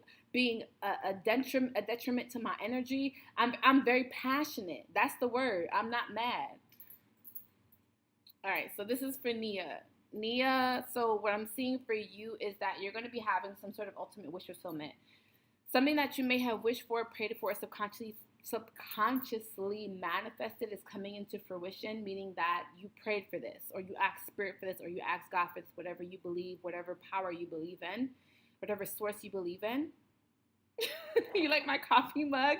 a detriment to my energy. I'm very passionate. That's the word. I'm not mad. All right, so this is for Nia. Nia, so what I'm seeing for you is that you're going to be having some sort of ultimate wish fulfillment. Something that you may have wished for, prayed for, or subconsciously manifested is coming into fruition, meaning that you prayed for this, or you asked spirit for this, or you asked God for this, whatever you believe, whatever power you believe in, whatever source you believe in. You like my coffee mug?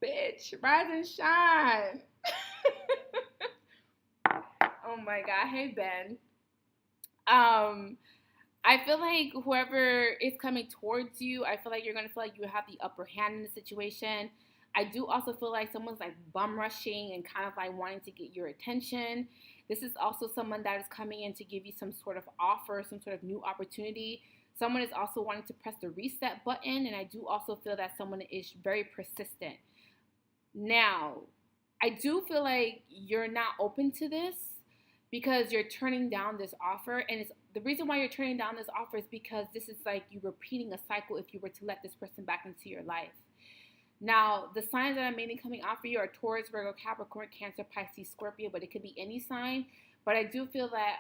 Bitch, rise and shine. Oh my God. Hey, Ben. I feel like whoever is coming towards you, I feel like you're going to feel like you have the upper hand in the situation. I do also feel like someone's like bum rushing and kind of like wanting to get your attention. This is also someone that is coming in to give you some sort of offer, some sort of new opportunity. Someone is also wanting to press the reset button, and I do also feel that someone is very persistent. Now, I do feel like you're not open to this because you're turning down this offer, and the reason why you're turning down this offer is because this is like you repeating a cycle if you were to let this person back into your life. Now, the signs that I'm mainly coming out for you are Taurus, Virgo, Capricorn, Cancer, Pisces, Scorpio, but it could be any sign. But I do feel that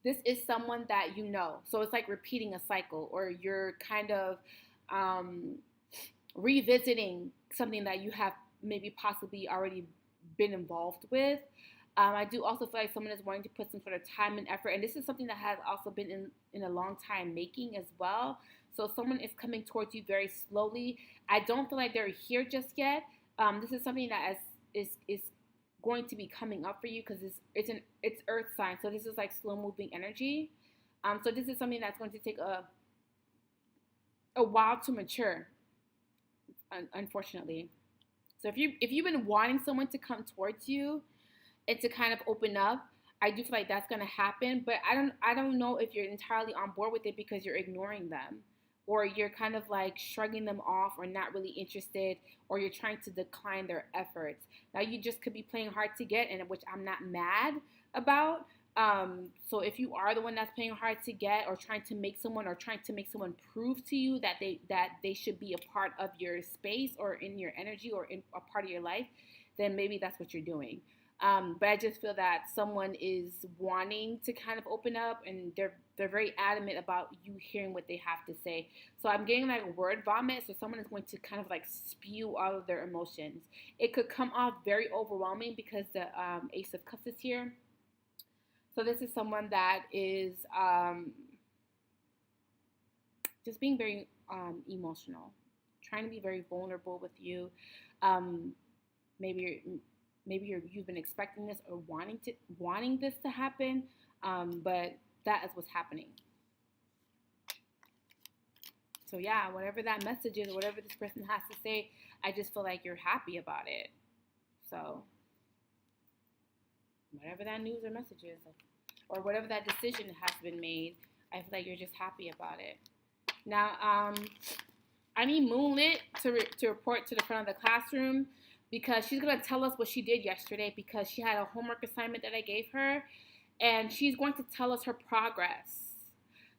this is someone that you know. So it's like repeating a cycle, or you're kind of revisiting something that you have maybe possibly already been involved with. I do also feel like someone is wanting to put some sort of time and effort, and this is something that has also been in a long time making as well. So someone is coming towards you very slowly. I don't feel like they're here just yet. This is something that is going to be coming up for you because it's Earth sign, so this is like slow moving energy. So this is something that's going to take a while to mature, unfortunately. So if you've been wanting someone to come towards you and to kind of open up, I do feel like that's gonna happen. But I don't know if you're entirely on board with it because you're ignoring them, or you're kind of like shrugging them off, or not really interested, or you're trying to decline their efforts. Now you just could be playing hard to get, and which I'm not mad about. So if you are the one that's playing hard to get, or trying to make someone prove to you that they should be a part of your space, or in your energy, or in a part of your life, then maybe that's what you're doing. But I just feel that someone is wanting to kind of open up, and they're very adamant about you hearing what they have to say. So I'm getting like word vomit. So someone is going to kind of like spew all of their emotions. It could come off very overwhelming because the Ace of Cups is here. So this is someone that is just being very emotional, trying to be very vulnerable with you. Maybe you've been expecting this or wanting this to happen, but that is what's happening. So yeah, whatever that message is, or whatever this person has to say, I just feel like you're happy about it. So whatever that news or message is, or whatever that decision has been made, I feel like you're just happy about it. Now, I need Moonlit to report to the front of the classroom, because she's going to tell us what she did yesterday, because she had a homework assignment that I gave her, and she's going to tell us her progress.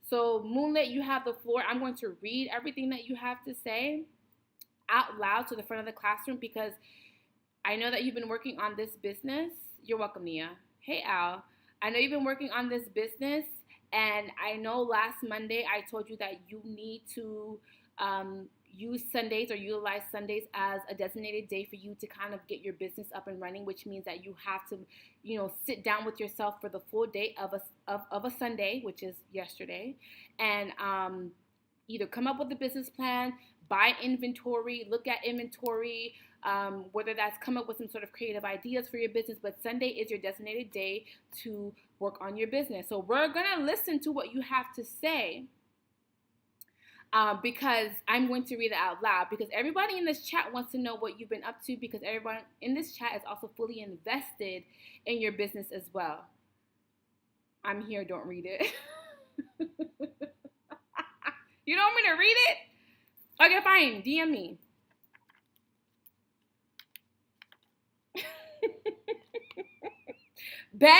So, Moonlit, you have the floor. I'm going to read everything that you have to say out loud to the front of the classroom, because I know that you've been working on this business. You're welcome, Nia. Hey, Al. I know you've been working on this business, and I know last Monday I told you that you need to use Sundays or utilize Sundays as a designated day for you to kind of get your business up and running, which means that you have to, sit down with yourself for the full day of a Sunday, which is yesterday, and either come up with a business plan, buy inventory, look at inventory, whether that's come up with some sort of creative ideas for your business. But Sunday is your designated day to work on your business. So we're going to listen to what you have to say, because I'm going to read it out loud, because everybody in this chat wants to know what you've been up to, because everyone in this chat is also fully invested in your business as well. I'm here, don't read it. You don't want me to read it? Okay, fine, DM me. Ben,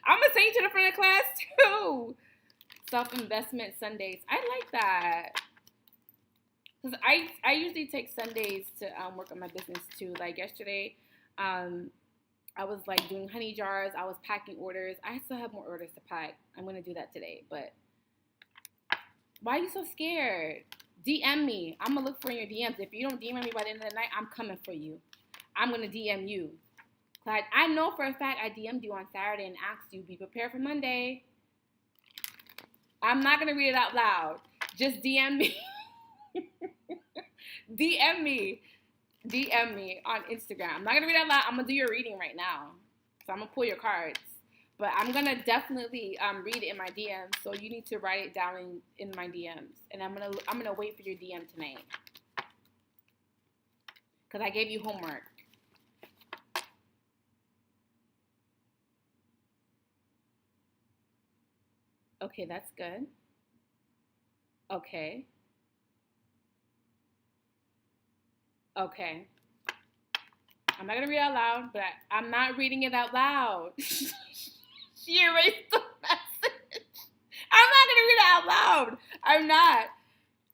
I'm going to send you to the front of the class too. Self-investment Sundays. I like that. Because I usually take Sundays to work on my business too. Like yesterday, I was like doing honey jars. I was packing orders. I still have more orders to pack. I'm going to do that today. But why are you so scared? DM me. I'm going to look for your DMs. If you don't DM me by the end of the night, I'm coming for you. I'm going to DM you. I know for a fact I DM'd you on Saturday and asked you, be prepared for Monday. I'm not going to read it out loud. Just DM me. DM me. DM me on Instagram. I'm not going to read it out loud. I'm going to do your reading right now. So I'm going to pull your cards. But I'm going to definitely read it in my DMs. So you need to write it down in my DMs. And I'm gonna wait for your DM tonight. Because I gave you homework. Okay, that's good. Okay. Okay. I'm not going to read it out loud, but I'm not reading it out loud. She erased the message. I'm not going to read it out loud. I'm not.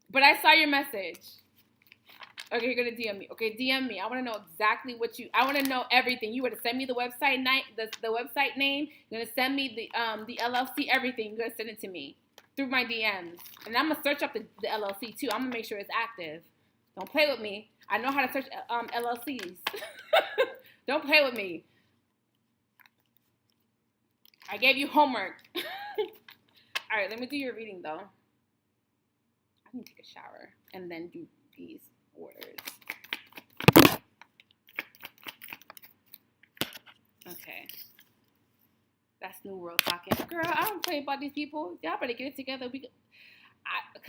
But I saw your message. Okay, you're going to DM me. Okay, DM me. I want to know exactly I want to know everything. You were to send me the website the website name. You're going to send me the LLC, everything. You're going to send it to me through my DMs. And I'm going to search up the LLC too. I'm going to make sure it's active. Don't play with me. I know how to search LLCs. Don't play with me. I gave you homework. All right, let me do your reading, though. I need to take a shower and then do these orders. Okay. That's New World talking. Girl, I don't play about these people. Y'all better get it together.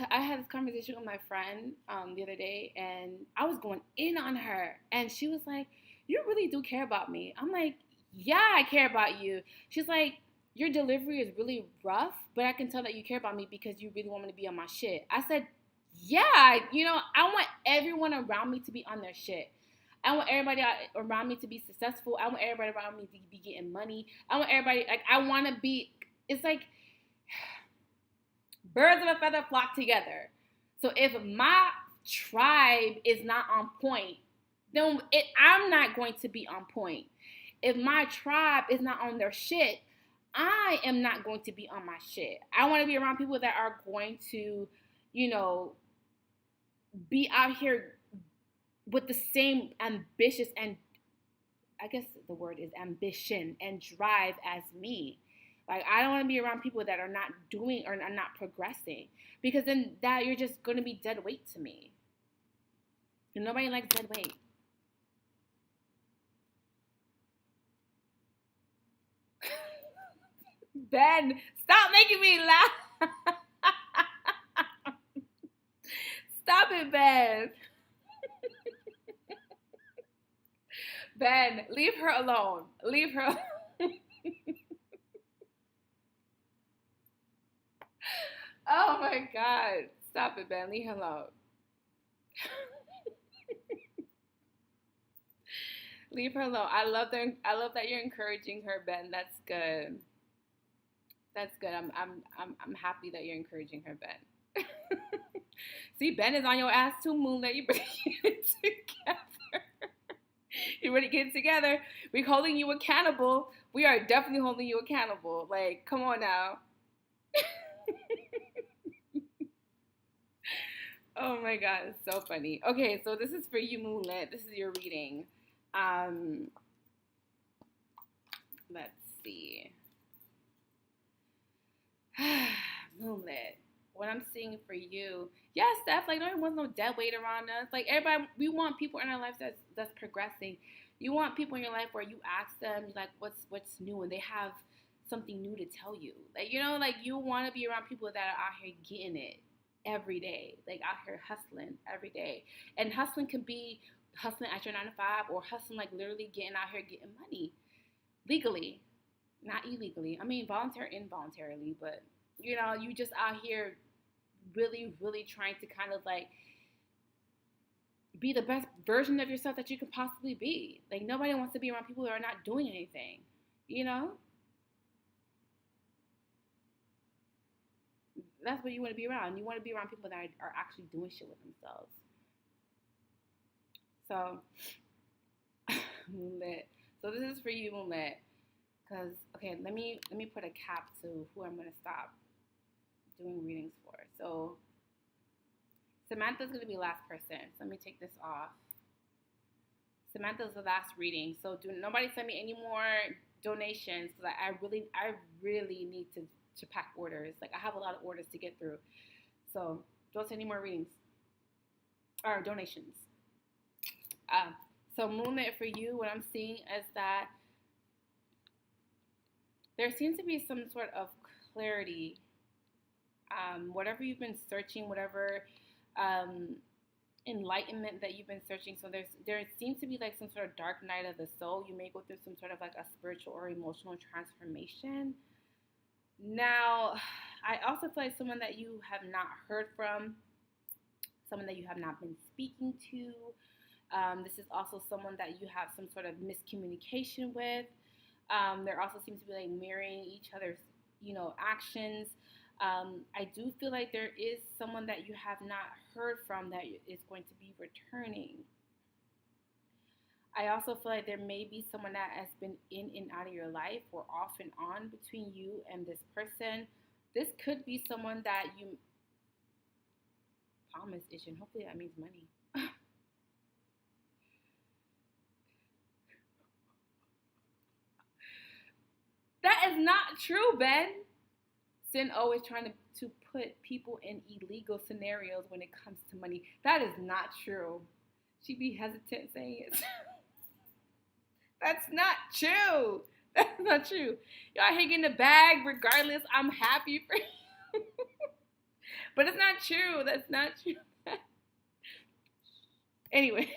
I had this conversation with my friend the other day, and I was going in on her, and she was like, you really do care about me. I'm like, yeah, I care about you. She's like, your delivery is really rough, but I can tell that you care about me because you really want me to be on my shit. I said, yeah, I want everyone around me to be on their shit. I want everybody around me to be successful. I want everybody around me to be getting money. I want everybody, I want to be, it's like, birds of a feather flock together. So if my tribe is not on point, then I'm not going to be on point. if my tribe is not on their shit, I am not going to be on my shit. I want to be around people that are going to, you know, be out here with the same ambitious, and I guess the word is ambition and drive as me. Like, I don't want to be around people that are not doing or are not progressing, because then that you're just going to be dead weight to me. And nobody likes dead weight. Ben, stop making me laugh. Stop it, Ben. Ben, leave her alone. Leave her alone. Oh my God. Stop it, Ben. Leave her alone. Leave her alone. I love that you're encouraging her, Ben. That's good. That's good. I'm happy that you're encouraging her, Ben. See, Ben is on your ass too, Moonlit. You better get it together. You ready to get it together? We're holding you accountable. We are definitely holding you accountable. Like, come on now. Oh my God, it's so funny. Okay, so this is for you, Moonlit. This is your reading. Let's see. Moonlit. What I'm seeing for you, yes, Steph. Like, no one wants no dead weight around us. Like, everybody, we want people in our lives that's progressing. You want people in your life where you ask them, like, what's new, and they have something new to tell you. Like, you know, like, you want to be around people that are out here getting it every day, like out here hustling every day. And hustling could be hustling at your 9 to 5, or hustling, like, literally getting out here getting money legally, not illegally. I mean, voluntary, involuntarily, but you know, you just out here really, really trying to kind of like be the best version of yourself that you could possibly be. Like, nobody wants to be around people who are not doing anything, you know? That's what you want to be around. You want to be around people that are actually doing shit with themselves. So, Moonlit. So this is for you, Moonlit. Because, okay, let me put a cap to who I'm going to stop doing readings for. So, Samantha's going to be last person. So let me take this off. Samantha's the last reading. So nobody send me any more donations, because I really need to pack orders. Like, I have a lot of orders to get through. So don't send any more readings or donations. So Moonlit, for you, what I'm seeing is that there seems to be some sort of clarity. Whatever you've been searching, whatever enlightenment that you've been searching. So there seems to be like some sort of dark night of the soul. You may go through some sort of like a spiritual or emotional transformation. Now, I also feel like someone that you have not heard from, someone that you have not been speaking to. This is also someone that you have some sort of miscommunication with. There also seems to be like mirroring each other's, you know, actions. I do feel like there is someone that you have not heard from that is going to be returning. I also feel like there may be someone that has been in and out of your life, or off and on between you and this person. This could be someone that you promise issue, and hopefully that means money. That is not true, Ben. Sin always trying to put people in illegal scenarios when it comes to money. That is not true. She be hesitant saying it. That's not true. That's not true. Y'all hang in the bag regardless. I'm happy for you. But it's not true. That's not true. Anyway,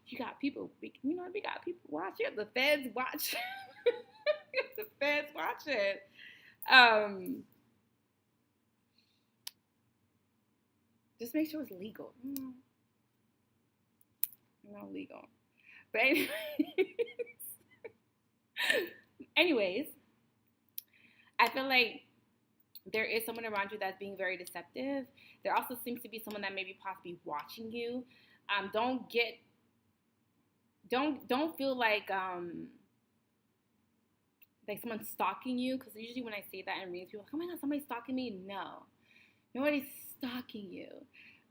you got people, you know, we got people watching. The feds watch. The feds watch it. Just make sure it's legal. Not legal. But anyways, I feel like there is someone around you that's being very deceptive. There also seems to be someone that may be possibly watching you. Don't feel like like someone's stalking you. Because usually when I say that in readings, people are like, oh my God, somebody's stalking me. No, nobody's stalking you.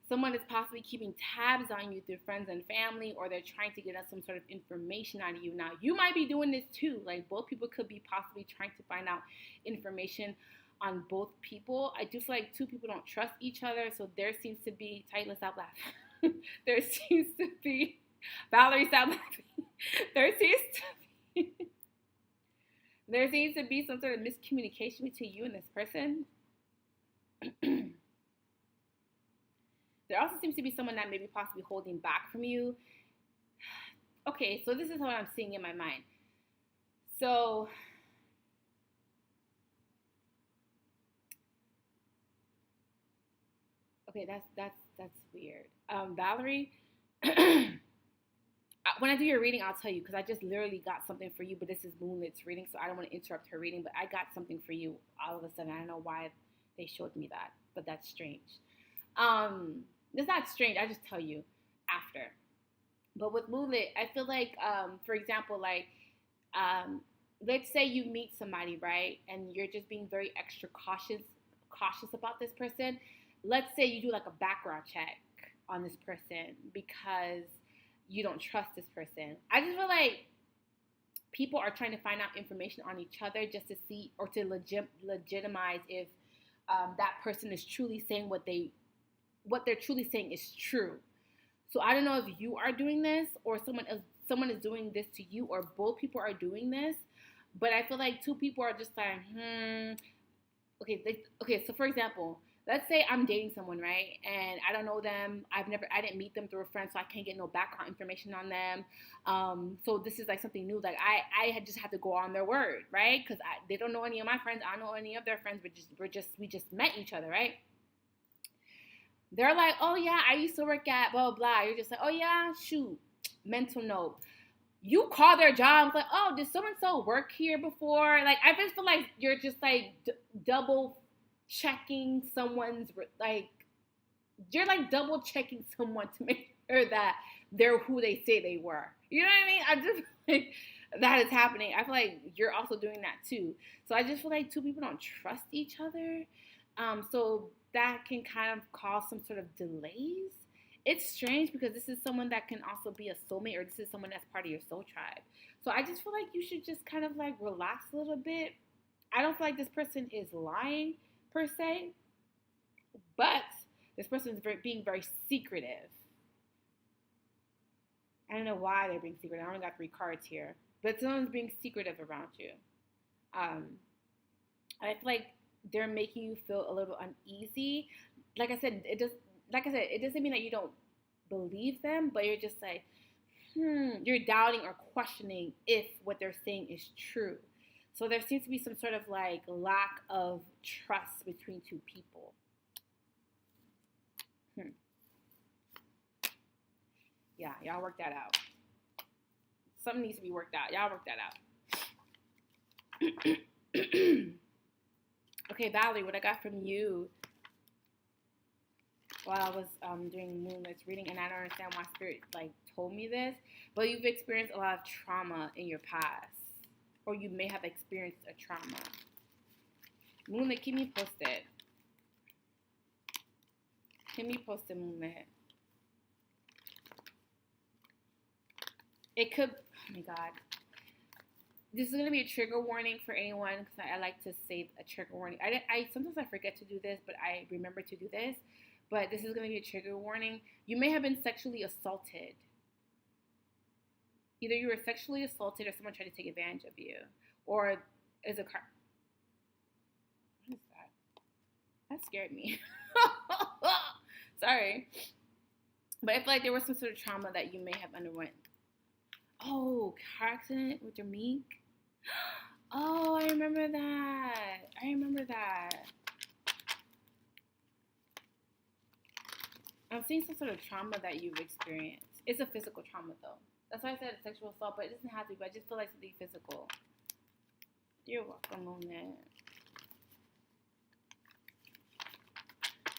Someone is possibly keeping tabs on you through friends and family, or they're trying to get us some sort of information out of you. Now, you might be doing this too. Like, both people could be possibly trying to find out information on both people. I do feel like two people don't trust each other, so there seems to be, Tight, let's stop laughing. There seems to be, Valerie, stop laughing. There seems to be some sort of miscommunication between you and this person. There also seems to be someone that may be possibly holding back from you. Okay, so this is what I'm seeing in my mind. So, okay, that's weird. Valerie, when I do your reading, I'll tell you, because I just literally got something for you, but this is Moonlit's reading, so I don't want to interrupt her reading, but I got something for you all of a sudden. I don't know why they showed me that, but that's strange. It's not strange. I just tell you after. But with Moonlit, I feel like, for example, like, let's say you meet somebody, right, and you're just being very extra cautious about this person. Let's say you do like a background check on this person because you don't trust this person. I just feel like people are trying to find out information on each other just to see, or to legitimize if that person is truly saying what they're truly saying is true. So I don't know if you are doing this, or someone is doing this to you, or both people are doing this. But I feel like two people are just like, okay. So for example, let's say I'm dating someone, right? And I don't know them. I didn't meet them through a friend, so I can't get no background information on them. So this is like something new. Like I just have to go on their word, right? Because they don't know any of my friends. I don't know any of their friends. We just met each other, right? They're like, oh yeah, I used to work at blah, blah, blah. You're just like, oh yeah, shoot, mental note. You call their jobs like, oh, did so-and-so work here before? Like, I just feel like you're just like double checking someone's, like, you're like double checking someone to make sure that they're who they say they were. You know what I mean? I just like that is happening. I feel like you're also doing that too. So I just feel like two people don't trust each other. So that can kind of cause some sort of delays. It's strange because this is someone that can also be a soulmate, or this is someone that's part of your soul tribe. So I just feel like you should just kind of like relax a little bit. I don't feel like this person is lying per se, but this person is being very secretive. I don't know why they're being secretive. I only got 3 cards here, but someone's being secretive around you. I feel like they're making you feel a little uneasy. Like I said, it doesn't mean that you don't believe them, but you're just like, you're doubting or questioning if what they're saying is true. So there seems to be some sort of like lack of trust between two people. Yeah, y'all work that out. Something needs to be worked out. Y'all work that out. Okay, Valerie, what I got from you while I was doing Moonlit's reading, and I don't understand why Spirit like told me this, but you've experienced a lot of trauma in your past, or you may have experienced a trauma. Moonlit, keep me posted. Keep me posted, Moonlit. It could, oh my God. This is going to be a trigger warning for anyone, because I like to say a trigger warning. I sometimes I forget to do this, but I remember to do this. But this is going to be a trigger warning. You may have been sexually assaulted. Either you were sexually assaulted or someone tried to take advantage of you. Or is a car. What is that? That scared me. Sorry. But I feel like there was some sort of trauma that you may have underwent. Oh, car accident with your meek? Oh, I remember that. I'm seeing some sort of trauma that you've experienced. It's a physical trauma, though. That's why I said sexual assault, but it doesn't have to be. But I just feel like something physical. You're welcome on that.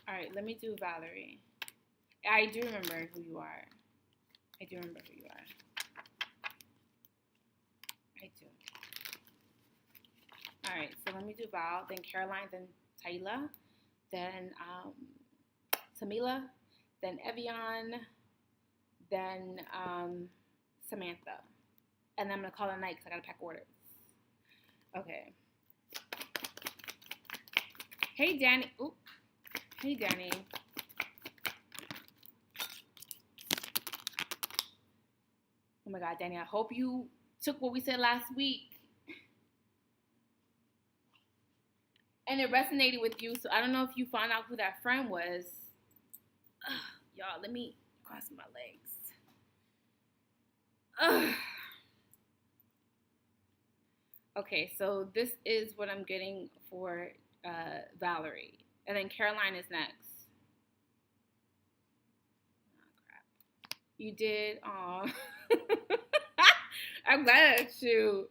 All right, let me do Valerie. I do remember who you are. I do. All right, so let me do Val, then Caroline, then Taylor, then Tamila, then Evian, then Samantha. And then I'm going to call it a night because I got to pack orders. Okay. Hey, Danny. Oop. Hey, Danny. Oh, my God, Danny, I hope you took what we said last week and it resonated with you. So I don't know if you found out who that friend was. Y'all, let me cross my legs. Okay, so this is what I'm getting for Valerie. And then Caroline is next. Oh, crap. You did? Aw. I'm glad at you.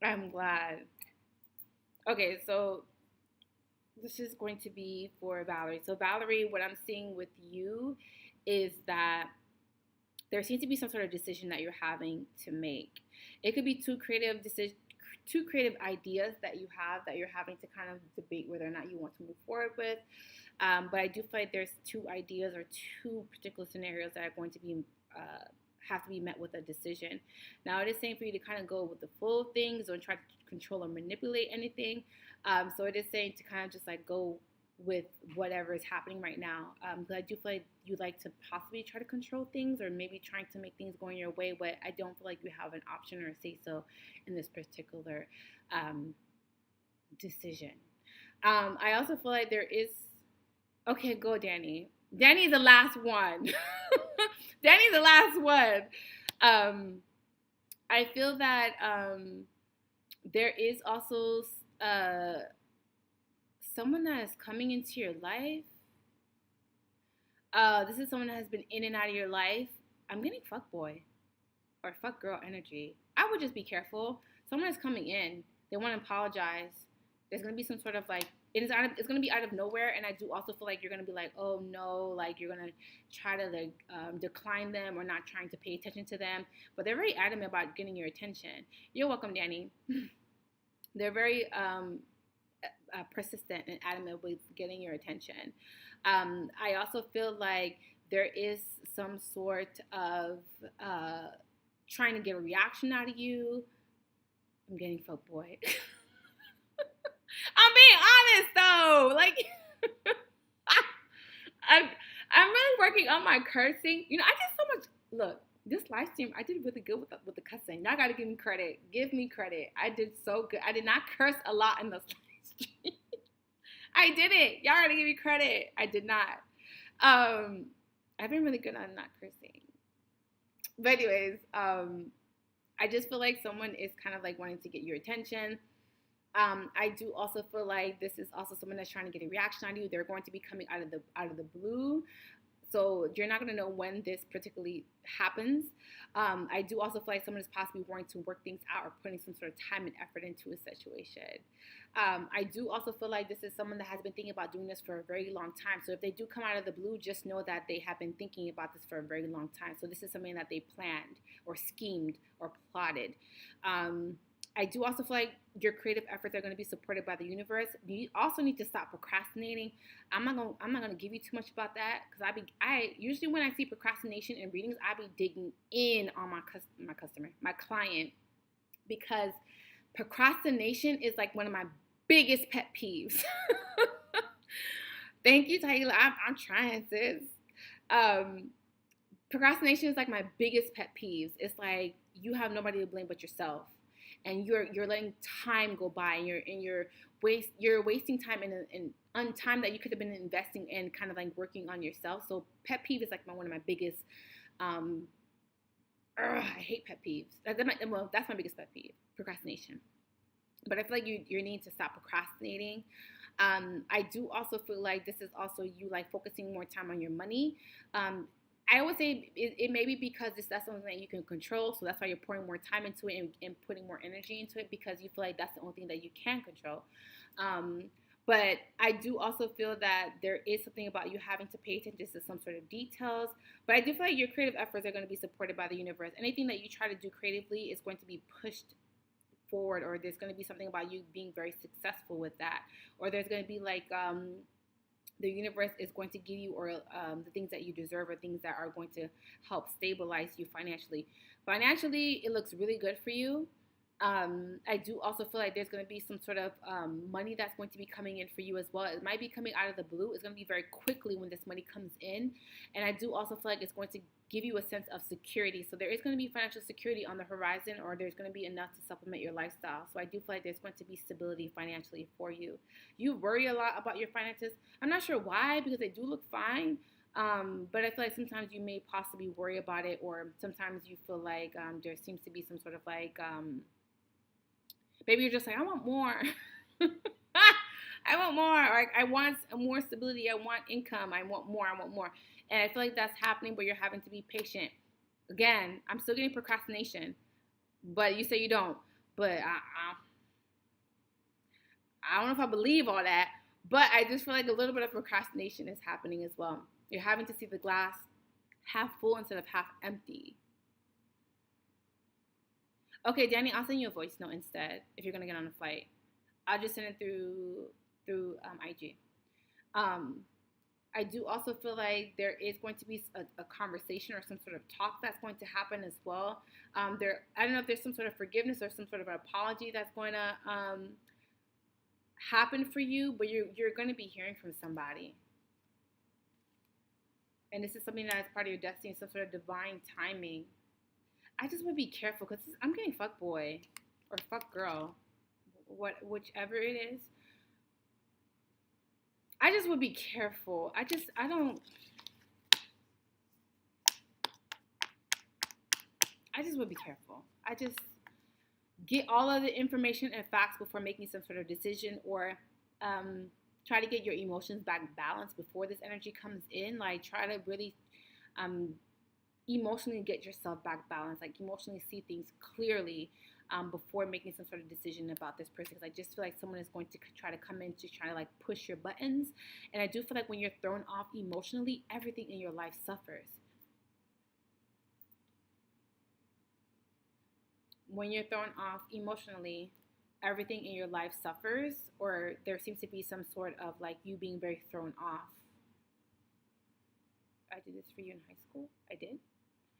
I'm glad. Okay, so this is going to be for Valerie. So Valerie, what I'm seeing with you is that there seems to be some sort of decision that you're having to make. It could be two creative ideas that you have that you're having to kind of debate whether or not you want to move forward with. But I do feel like there's two ideas or two particular scenarios that are going to be have to be met with a decision. Now, it is saying for you to kind of go with the full things, don't try to control or manipulate anything. So it is saying to kind of just like go with whatever is happening right now. But I do feel like you like to possibly try to control things or maybe trying to make things go in your way, but I don't feel like you have an option or a say-so in this particular decision. I also feel like there is... Okay, go, Danny. Danny's the last one. Danny's the last one. I feel that there is also someone that is coming into your life. This is someone that has been in and out of your life. I'm getting fuckboy or fuck girl energy. I would just be careful. Someone is coming in. They want to apologize. There's going to be some sort of like, it's going to be out of nowhere. And I do also feel like you're going to be like, oh no, like you're going to try to like decline them or not trying to pay attention to them. But they're very adamant about getting your attention. You're welcome, Danny. They're very persistent and adamant with getting your attention. I also feel like there is some sort of trying to get a reaction out of you. I'm getting fuckboy. I'm being honest though. Like I'm really working on my cursing. You know, I did so much. Look, this live stream, I did really good with the cussing. Y'all gotta give me credit. Give me credit. I did so good. I did not curse a lot in those live streams. I did it. Y'all gotta give me credit. I did not. I've been really good on not cursing. But anyways, I just feel like someone is kind of like wanting to get your attention. I do also feel like this is also someone that's trying to get a reaction out of you. They're going to be coming out of the blue. So you're not going to know when this particularly happens. I do also feel like someone is possibly wanting to work things out or putting some sort of time and effort into a situation. I do also feel like this is someone that has been thinking about doing this for a very long time. So if they do come out of the blue, just know that they have been thinking about this for a very long time. So this is something that they planned or schemed or plotted. I do also feel like your creative efforts are going to be supported by the universe. You also need to stop procrastinating. I'm not gonna give you too much about that because I usually when I see procrastination in readings, I be digging in on my client, because procrastination is like one of my biggest pet peeves. Thank you, Taylor. I'm trying, sis. Procrastination is like my biggest pet peeves. It's like you have nobody to blame but yourself. And you're letting time go by, and you're wasting time on time that you could have been investing in kind of like working on yourself. So pet peeve is like one of my biggest. I hate pet peeves. That's my biggest pet peeve, procrastination. But I feel like you need to stop procrastinating. I do also feel like this is also you like focusing more time on your money. I would say it may be because that's something that you can control, so that's why you're pouring more time into it and putting more energy into it, because you feel like that's the only thing that you can control. But I do also feel that there is something about you having to pay attention to some sort of details. But I do feel like your creative efforts are going to be supported by the universe. Anything that you try to do creatively is going to be pushed forward, or there's going to be something about you being very successful with that, or there's going to be like the universe is going to give you, or the things that you deserve, or things that are going to help stabilize you financially. Financially, it looks really good for you. I do also feel like there's going to be some sort of money that's going to be coming in for you as well. It might be coming out of the blue. It's going to be very quickly when this money comes in. And I do also feel like it's going to give you a sense of security. So there is going to be financial security on the horizon, or there's going to be enough to supplement your lifestyle. So I do feel like there's going to be stability financially for you. You worry a lot about your finances. I'm not sure why, because they do look fine. But I feel like sometimes you may possibly worry about it, or sometimes you feel like there seems to be some sort of like, maybe you're just like, I want more. I want more. Or I want more stability. I want income. I want more. I want more. And I feel like that's happening, but you're having to be patient. Again, I'm still getting procrastination, but you say you don't. But I don't know if I believe all that, but I just feel like a little bit of procrastination is happening as well. You're having to see the glass half full instead of half empty. Okay, Danny, I'll send you a voice note instead if you're gonna get on a flight. I'll just send it through IG. I do also feel like there is going to be a conversation or some sort of talk that's going to happen as well. I don't know if there's some sort of forgiveness or some sort of apology that's going to happen for you, but you're going to be hearing from somebody. And this is something that is part of your destiny, some sort of divine timing. I just would be careful, because I'm getting fuck boy or fuck girl, whichever it is. I just would be careful. I just would be careful. I just get all of the information and facts before making some sort of decision, or try to get your emotions back balanced before this energy comes in. Like, try to really emotionally get yourself back balanced, like emotionally see things clearly before making some sort of decision about this person. Because I just feel like someone is going to try to come in to try to like push your buttons. And I do feel like when you're thrown off emotionally, everything in your life suffers. When you're thrown off emotionally, everything in your life suffers, or there seems to be some sort of like you being very thrown off. I did this for you in high school. I did.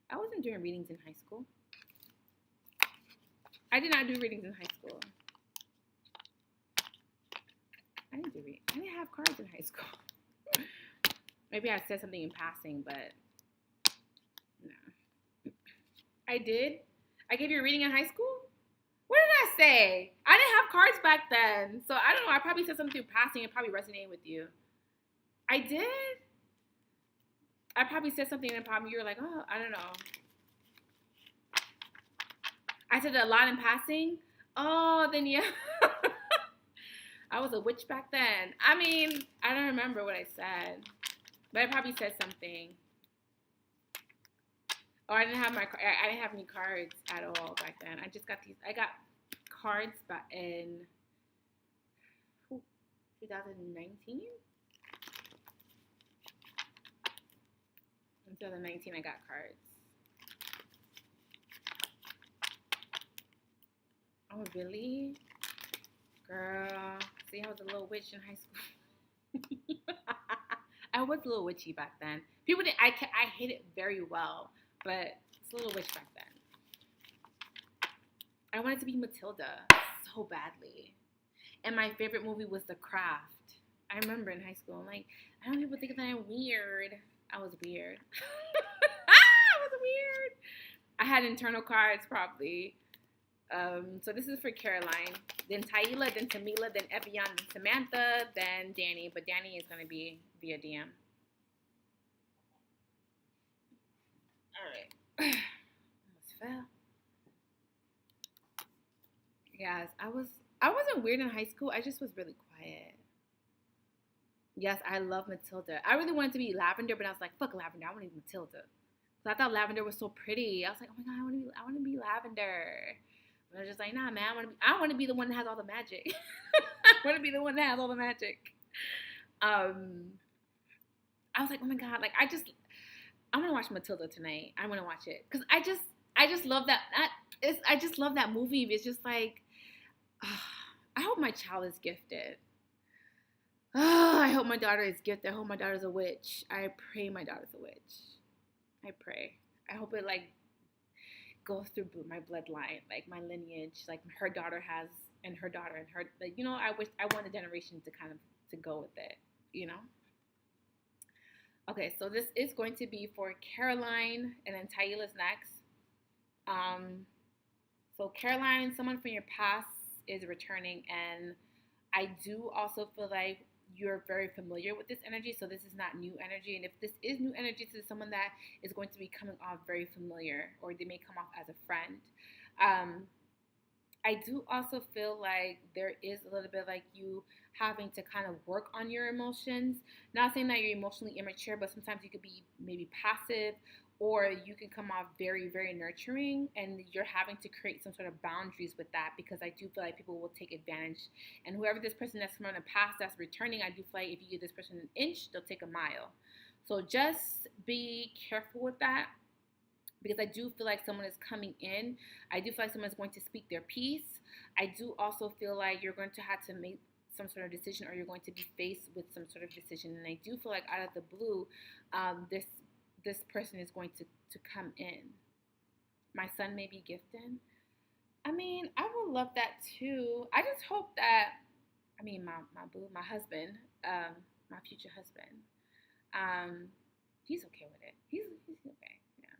I wasn't doing readings in high school. I did not do readings in high school. I didn't do readings. I didn't have cards in high school. Maybe I said something in passing, but no. I did. I gave you a reading in high school? What did I say? I didn't have cards back then. So I don't know. I probably said something through passing and probably resonated with you. I did? I probably said something and probably you were like, oh, I don't know. I said a lot in passing. Oh, then yeah. I was a witch back then. I mean, I don't remember what I said. But I probably said something. Oh, I didn't have any cards at all back then. I just got these. I got cards back in 2019. In 2019, I got cards. Oh, really? Girl. See, I was a little witch in high school. I was a little witchy back then. People did. I hid it very well, but it's a little witch back then. I wanted to be Matilda so badly. And my favorite movie was The Craft. I remember in high school, I'm like, I don't know, people think that I'm weird. I was weird. I was weird. I had internal cards probably. So this is for Caroline, then Taila, then Tamila, then Evian, then Samantha, then Danny. But Danny is going to be via DM. All right. Almost fell. Yes, I wasn't weird in high school. I just was really quiet. Yes, I love Matilda. I really wanted to be Lavender, but I was like, fuck Lavender. I want to be Matilda. So I thought Lavender was so pretty. I was like, oh my god, I want to be Lavender. But I was just like, nah, man, I want to be the one that has all the magic. I want to be the one that has all the magic. I was like, oh my god, like I want to watch Matilda tonight. I want to watch it because I just love that. I just love that movie. It's just like I hope my child is gifted. I hope my daughter is gifted. I hope my daughter's a witch. I pray my daughter's a witch. I pray. I hope it like goes through my bloodline, like my lineage, like her daughter has, and her daughter and her, like, you know, I want a generation to kind of to go with it, you know. Okay, so this is going to be for Caroline, and then Taila's next. So Caroline, someone from your past is returning, and I do also feel like you're very familiar with this energy, so this is not new energy. And if this is new energy to someone that is going to be coming off very familiar, or they may come off as a friend, I do also feel like there is a little bit like you having to kind of work on your emotions. Not saying that you're emotionally immature, but sometimes you could be maybe passive, or you can come off very, very nurturing, and you're having to create some sort of boundaries with that, because I do feel like people will take advantage. And whoever this person that's from the past that's returning, I do feel like if you give this person an inch, they'll take a mile. So just be careful with that, because I do feel like someone is coming in. I do feel like someone is going to speak their piece. I do also feel like you're going to have to make some sort of decision, or you're going to be faced with some sort of decision. And I do feel like out of the blue, this person is going to come in. My son may be gifted. I mean, I would love that too. I just hope that, I mean, my husband, my future husband, he's okay with it. He's okay. Yeah.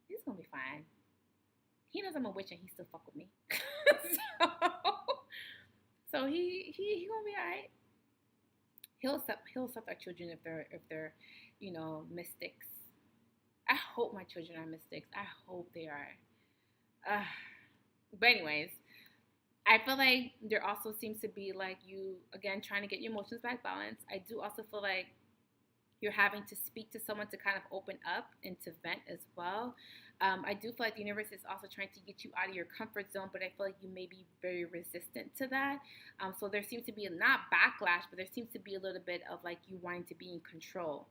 He's gonna be fine. He knows I'm a witch and he still fuck with me. so he gonna be alright. He'll accept our children if they're, you know, mystics. I hope my children are mystics. I hope they are. But anyways, I feel like there also seems to be like you, again, trying to get your emotions back balanced. I do also feel like you're having to speak to someone to kind of open up and to vent as well. I do feel like the universe is also trying to get you out of your comfort zone, but I feel like you may be very resistant to that. So there seems to be not backlash, but there seems to be a little bit of like you wanting to be in control.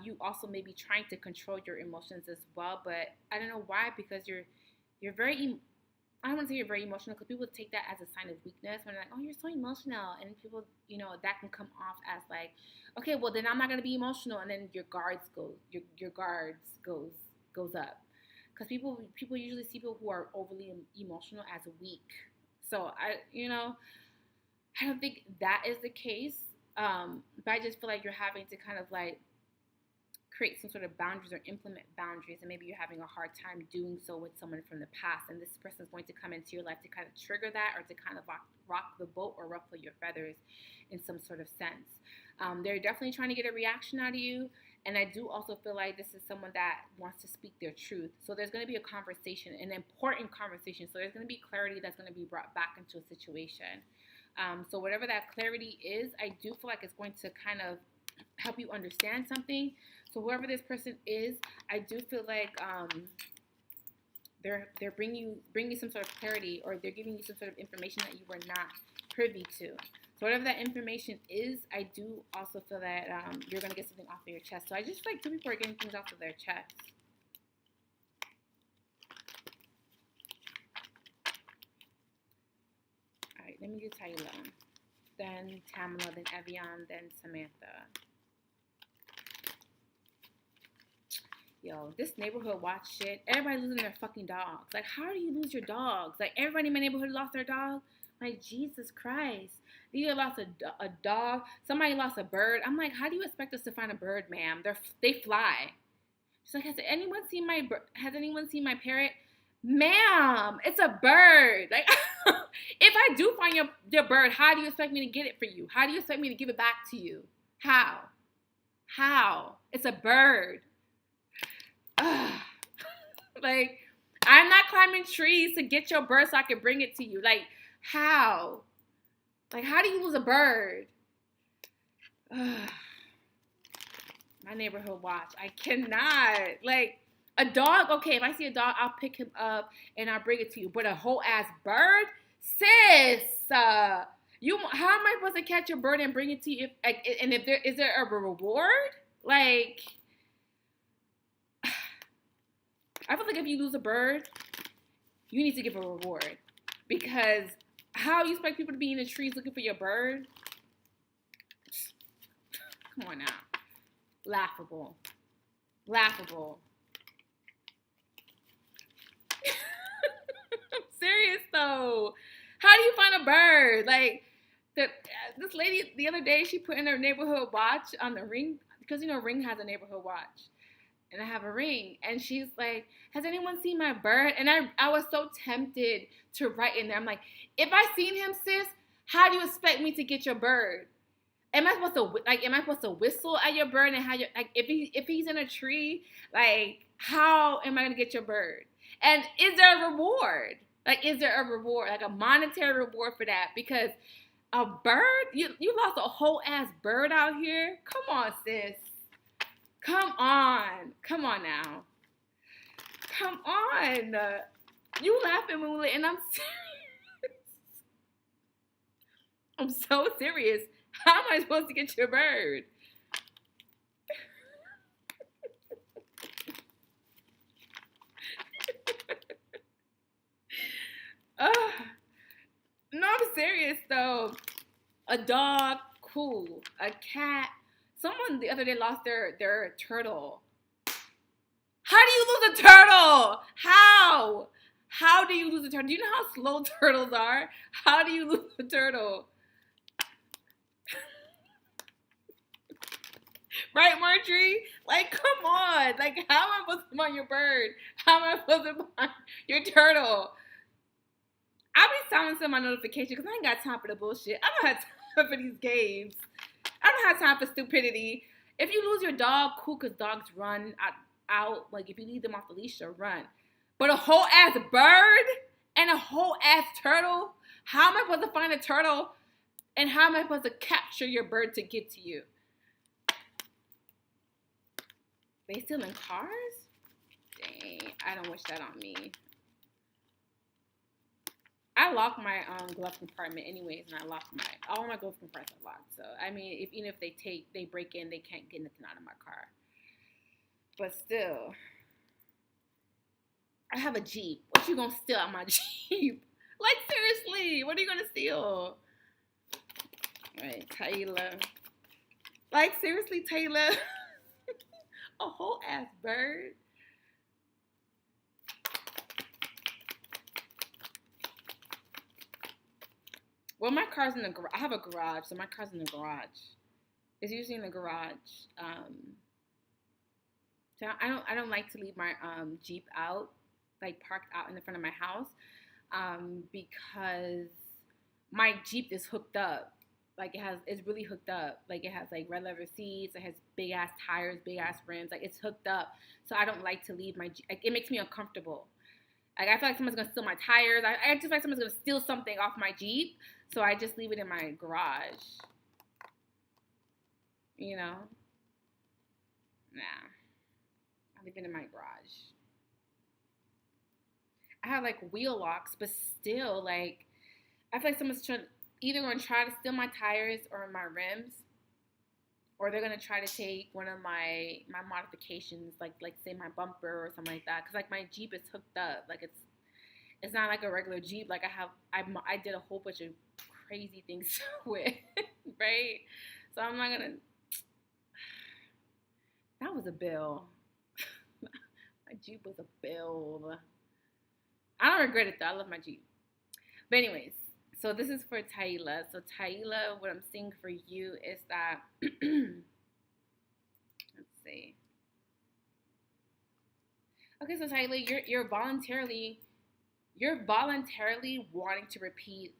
You also may be trying to control your emotions as well, but I don't know why, because you're very, I don't want to say you're very emotional, because people take that as a sign of weakness when they're like, oh, you're so emotional. And people, you know, that can come off as like, okay, well then I'm not going to be emotional. And then your guards goes up. Because people usually see people who are overly emotional as weak. So I don't think that is the case. But I just feel like you're having to kind of like create some sort of boundaries or implement boundaries, and maybe you're having a hard time doing so with someone from the past, and this person is going to come into your life to kind of trigger that, or to kind of rock the boat or ruffle your feathers in some sort of sense. They're definitely trying to get a reaction out of you, and I do also feel like this is someone that wants to speak their truth. So there's going to be a conversation, an important conversation. So there's going to be clarity that's going to be brought back into a situation. So whatever that clarity is, I do feel like it's going to kind of help you understand something. So whoever this person is, I do feel like they're bringing you some sort of clarity, or they're giving you some sort of information that you were not privy to. So whatever that information is, I do also feel that you're going to get something off of your chest. So I just like two people are getting things off of their chest. All right, let me do Taylor, then Tamala, then Evian, then Samantha. Yo, this neighborhood watch shit. Everybody losing their fucking dogs. Like, how do you lose your dogs? Like, everybody in my neighborhood lost their dog. Like, Jesus Christ. You lost a dog. Somebody lost a bird. I'm like, how do you expect us to find a bird, ma'am? They fly. She's like, has anyone seen my parrot? Ma'am, it's a bird. Like, if I do find your bird, how do you expect me to get it for you? How do you expect me to give it back to you? How? It's a bird. Like, I'm not climbing trees to get your bird so I can bring it to you. Like, how? Like, how do you lose a bird? My neighborhood watch. I cannot. Like, a dog, okay, if I see a dog, I'll pick him up and I'll bring it to you. But a whole ass bird? Sis! How am I supposed to catch a bird and bring it to you? Is there a reward? Like, I feel like if you lose a bird, you need to give a reward. Because how you expect people to be in the trees looking for your bird? Come on now. Laughable. Laughable. I'm serious though. How do you find a bird? Like, this lady the other day, she put in her neighborhood watch on the Ring, because you know Ring has a neighborhood watch, and I have a Ring, and she's like, "Has anyone seen my bird?" And I was so tempted to write in there. I'm like, if I seen him, sis, how do you expect me to get your bird? Am I supposed to whistle at your bird, and how you like if he's in a tree, like how am I gonna get your bird? And is there a reward? Like, is there a reward, like a monetary reward for that? Because a bird, you lost a whole ass bird out here. Come on, sis. Come on now. Come on. You laughing, Moolah, and I'm serious. I'm so serious. How am I supposed to get your bird? No, I'm serious though. A dog, cool. A cat. Someone the other day lost their turtle. How do you lose a turtle? How? How do you lose a turtle? Do you know how slow turtles are? How do you lose a turtle? Right, Marjorie? Like, come on. Like, how am I supposed to find your bird? How am I supposed to find your turtle? I'll be silencing my notification because I ain't got time for the bullshit. I don't have time for these games. I don't have time for stupidity. If you lose your dog, cool, because dogs run out. Like, if you leave them off the leash, they'll run. But a whole ass bird and a whole ass turtle? How am I supposed to find a turtle? And how am I supposed to capture your bird to get to you? They still in cars? Dang, I don't wish that on me. I lock my glove compartment anyways, and I lock all my glove compartments are locked. So I mean, even if they break in, they can't get nothing out of my car. But still, I have a Jeep. What you gonna steal out my Jeep? Like, seriously, what are you gonna steal? All right, Taylor. Like, seriously, Taylor. A whole ass bird. Well, my car's in the garage. I have a garage, so my car's in the garage. It's usually in the garage. So I don't like to leave my Jeep out, like parked out in the front of my house, because my Jeep is hooked up. Like, it's really hooked up. Like, it has like red leather seats. It has big ass tires, big ass rims. Like, it's hooked up. So I don't like to leave my Jeep. Like, it makes me uncomfortable. Like, I feel like someone's gonna steal my tires. I just feel like someone's gonna steal something off my Jeep. So I just leave it in my garage. You know? Nah. I leave it in my garage. I have like wheel locks, but still, like, I feel like someone's either gonna try to steal my tires or my rims, or they're gonna try to take one of my modifications, like say my bumper or something like that. Cause like my Jeep is hooked up. Like, it's not like a regular Jeep. Like, I did a whole bunch of crazy things with, right? So I'm not gonna. That was a bill. My Jeep was a bill. I don't regret it though. I love my Jeep. But anyways, so this is for Taylor. So Taylor, what I'm seeing for you is that let's see. Okay, so Taylor, you're voluntarily wanting to repeat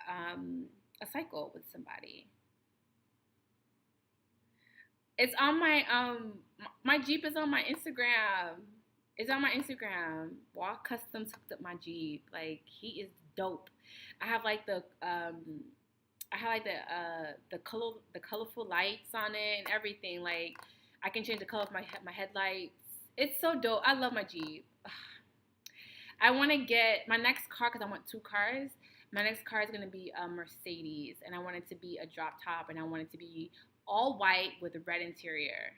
a cycle with somebody. It's on my Jeep is on my Instagram. It's on my Instagram. Walk Customs hooked up my Jeep. Like, he is dope. I have like the colorful lights on it and everything. Like, I can change the color of my headlights. It's so dope. I love my Jeep. I want to get my next car, because I want 2 cars. My next car is going to be a Mercedes, and I want it to be a drop top, and I want it to be all white with a red interior.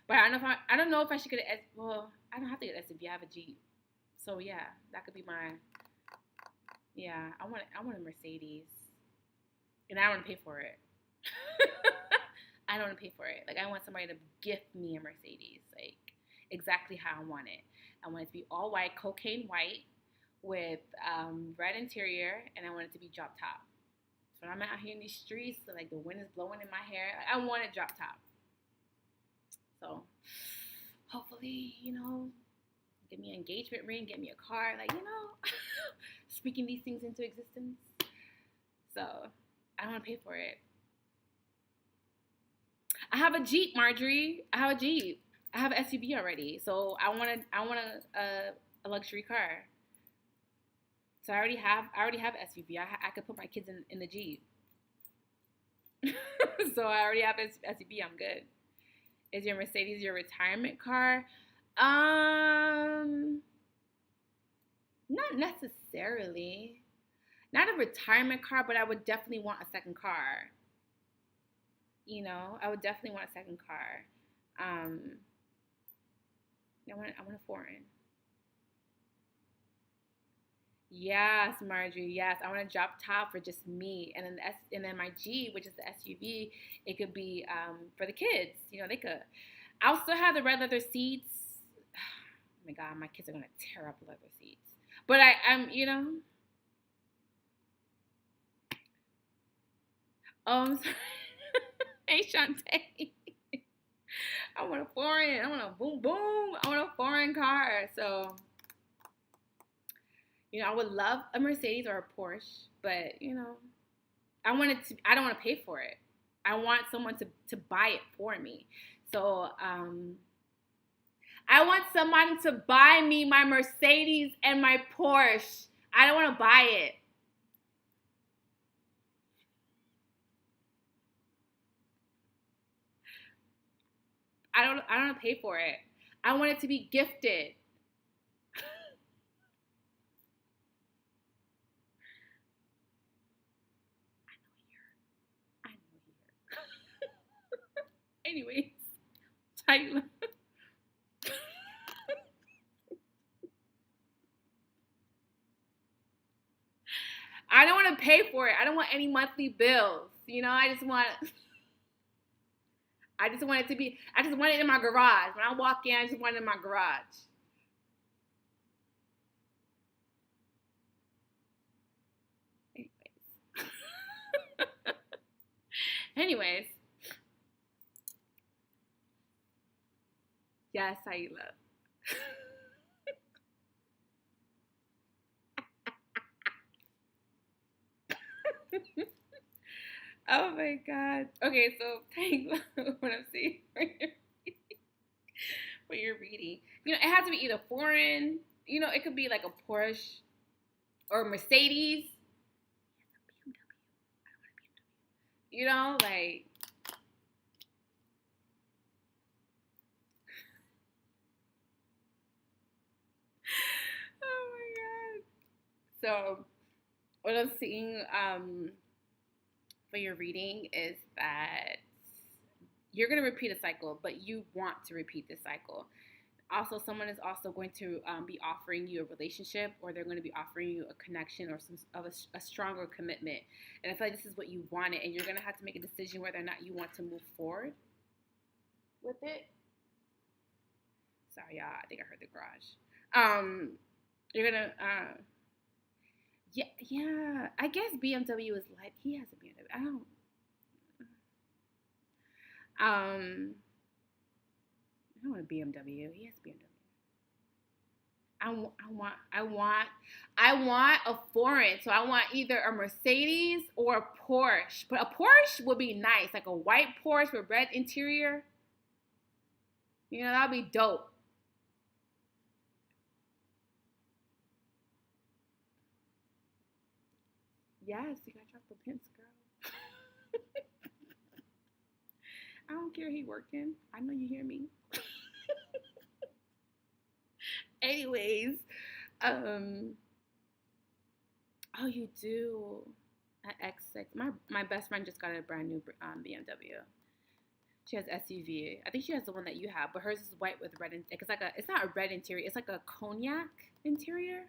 But I don't know if I should get an well, I don't have to get an SUV. I have a Jeep. So yeah, that could be my Yeah, I want a Mercedes, and I don't want to pay for it. I don't want to pay for it. Like, I want somebody to gift me a Mercedes, like exactly how I want it. I want it to be all white, cocaine white, with red interior, and I want it to be drop top. So when I'm out here in these streets, so like the wind is blowing in my hair, I want it drop top. So hopefully, get me an engagement ring, get me a car, like, speaking these things into existence. So I don't want to pay for it. I have a Jeep, Marjorie. I have a Jeep. I have an SUV already. So I want a luxury car. So I already have SUV. I could put my kids in the Jeep. So I already have SUV. I'm good. Is your Mercedes your retirement car? Not necessarily. Not a retirement car, but I would definitely want a second car. I would definitely want a second car. I want a foreign. Yes, Marjorie. Yes, I want a drop top for just me, and then my G, which is the SUV, it could be for the kids. They could. I'll still have the red leather seats. Oh my God, my kids are gonna tear up the leather seats. But I'm. I'm sorry. Hey, Shantae. I want a foreign. I want a boom boom. I want a foreign car. So. I would love a Mercedes or a Porsche, but I don't want to pay for it. I want someone to buy it for me. So I want someone to buy me my Mercedes and my Porsche. I don't want to buy it. I don't want to pay for it. I want it to be gifted. Anyways, I don't want to pay for it. I don't want any monthly bills. I just want it to be. I just want it in my garage. When I walk in, I just want it in my garage. Anyways. Yes, Aila. Oh my God. Okay, so Taylor, what I'm saying for your reading, it has to be either foreign. It could be like a Porsche or a Mercedes. Like. Oh my God. So, what I'm seeing for your reading is that you're going to repeat a cycle, but you want to repeat this cycle. Also, someone is also going to be offering you a relationship, or they're going to be offering you a connection or some of a stronger commitment. And I feel like this is what you wanted, and you're going to have to make a decision whether or not you want to move forward with it. Sorry, y'all. I think I heard the garage. You're gonna. Yeah. I guess BMW is like he has a BMW. I don't. I want a BMW. He has a BMW. I want a foreign. So I want either a Mercedes or a Porsche. But a Porsche would be nice, like a white Porsche with red interior. That'd be dope. Yes, you gotta drop the pimps, girl. I don't care he working. I know you hear me. Anyways, oh, you do. At X6, my best friend just got a brand new BMW. She has SUV. I think she has the one that you have, but hers is white with red. It's not a red interior. It's like a cognac interior.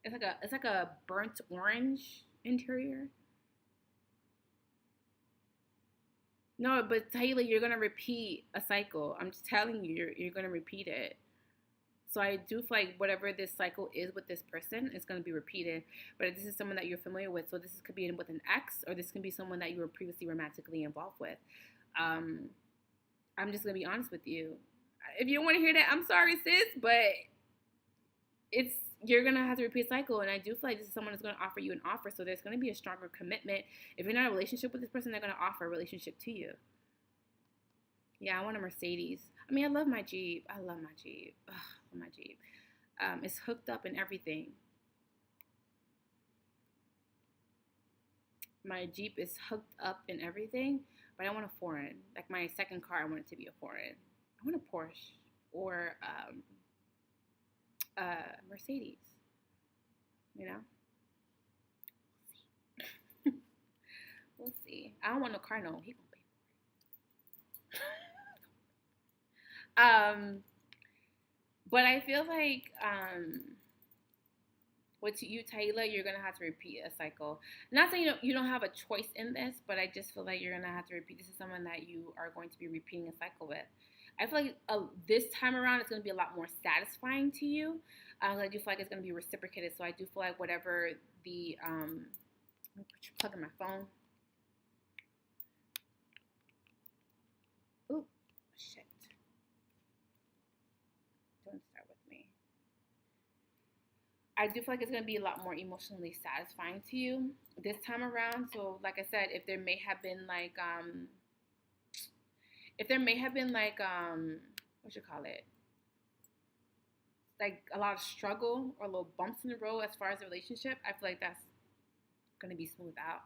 It's like a burnt orange interior. No, but Taylor, you're gonna repeat a cycle. I'm just telling you, you're gonna repeat it. So I do feel like whatever this cycle is with this person is going to be repeated. But this is someone that you're familiar with, so this could be with an ex, or this can be someone that you were previously romantically involved with. Um, I'm just going to be honest with you. If you don't want to hear that, I'm sorry, sis, but it's you're going to have to repeat a cycle. And I do feel like this is someone that's going to offer you an offer. So there's going to be a stronger commitment. If you're not in a relationship with this person, they're going to offer a relationship to you. Yeah, I want a Mercedes. I mean, I love my Jeep. I love my Jeep. Ugh, I love my Jeep. It's hooked up and everything. My Jeep is hooked up and everything, but I want a foreign. Like my second car, I want it to be a foreign. I want a Porsche or Mercedes. You know? We'll see. I don't want no car, no. He gonna pay for it. But I feel like with you, Taylor, you're gonna have to repeat a cycle. Not saying you don't have a choice in this, but I just feel like you're gonna have to repeat. This is someone that you are going to be repeating a cycle with. I feel like this time around it's gonna be a lot more satisfying to you. I do feel like it's gonna be reciprocated. So I do feel like whatever the let me plug in my phone. Ooh, shit. Don't start with me. I do feel like it's going to be a lot more emotionally satisfying to you this time around. So, like I said, if there may have been what you call it, like a lot of struggle or little bumps in the road as far as the relationship, I feel like that's going to be smoothed out.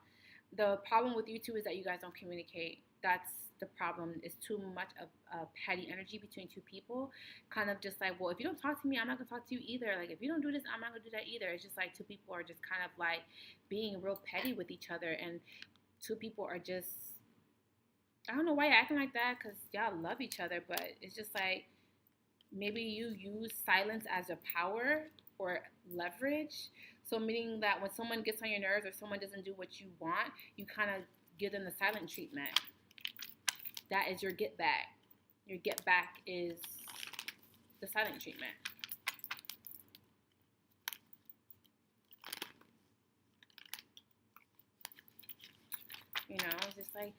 The problem with you two is that you guys don't communicate. That's the problem. It's too much of a petty energy between two people. Kind of just like, well, if you don't talk to me, I'm not gonna talk to you either. Like, if you don't do this, I'm not gonna do that either. It's just like two people are just kind of like being real petty with each other, and two people are just, I don't know why you're acting like that, because y'all love each other, but it's just like maybe you use silence as a power or leverage. So meaning that when someone gets on your nerves or someone doesn't do what you want, you kind of give them the silent treatment. That is your get back. Your get back is the silent treatment. You know, it's just like,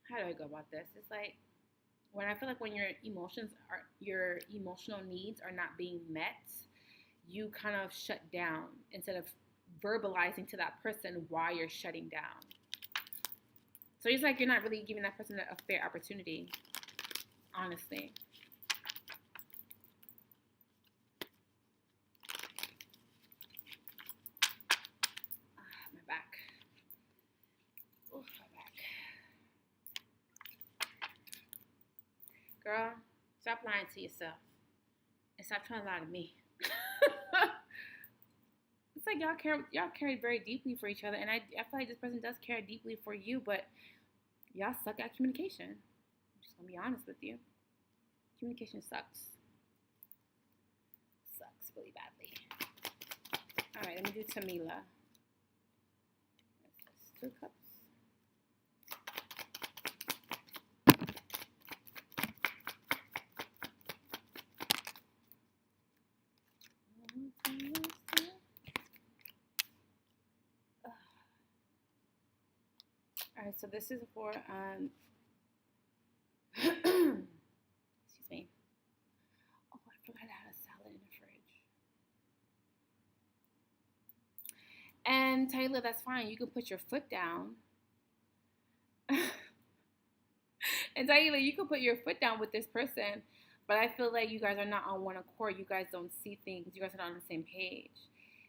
how do I go about this? It's like when I feel like when your emotional needs are not being met, you kind of shut down instead of verbalizing to that person why you're shutting down. So it's like you're not really giving that person a fair opportunity, honestly. My back. Oof, my back. Girl, stop lying to yourself. And stop trying to lie to me. It's like y'all care very deeply for each other, and I feel like this person does care deeply for you, but y'all suck at communication. I'm just gonna be honest with you. Communication sucks. Sucks really badly. All right, let me do Tamila. 2 cups. All right, so this is for excuse me. Oh, I forgot I had a salad in the fridge. And Taylor, that's fine. You can put your foot down. And Taylor, you can put your foot down with this person, but I feel like you guys are not on one accord. You guys don't see things. You guys are not on the same page.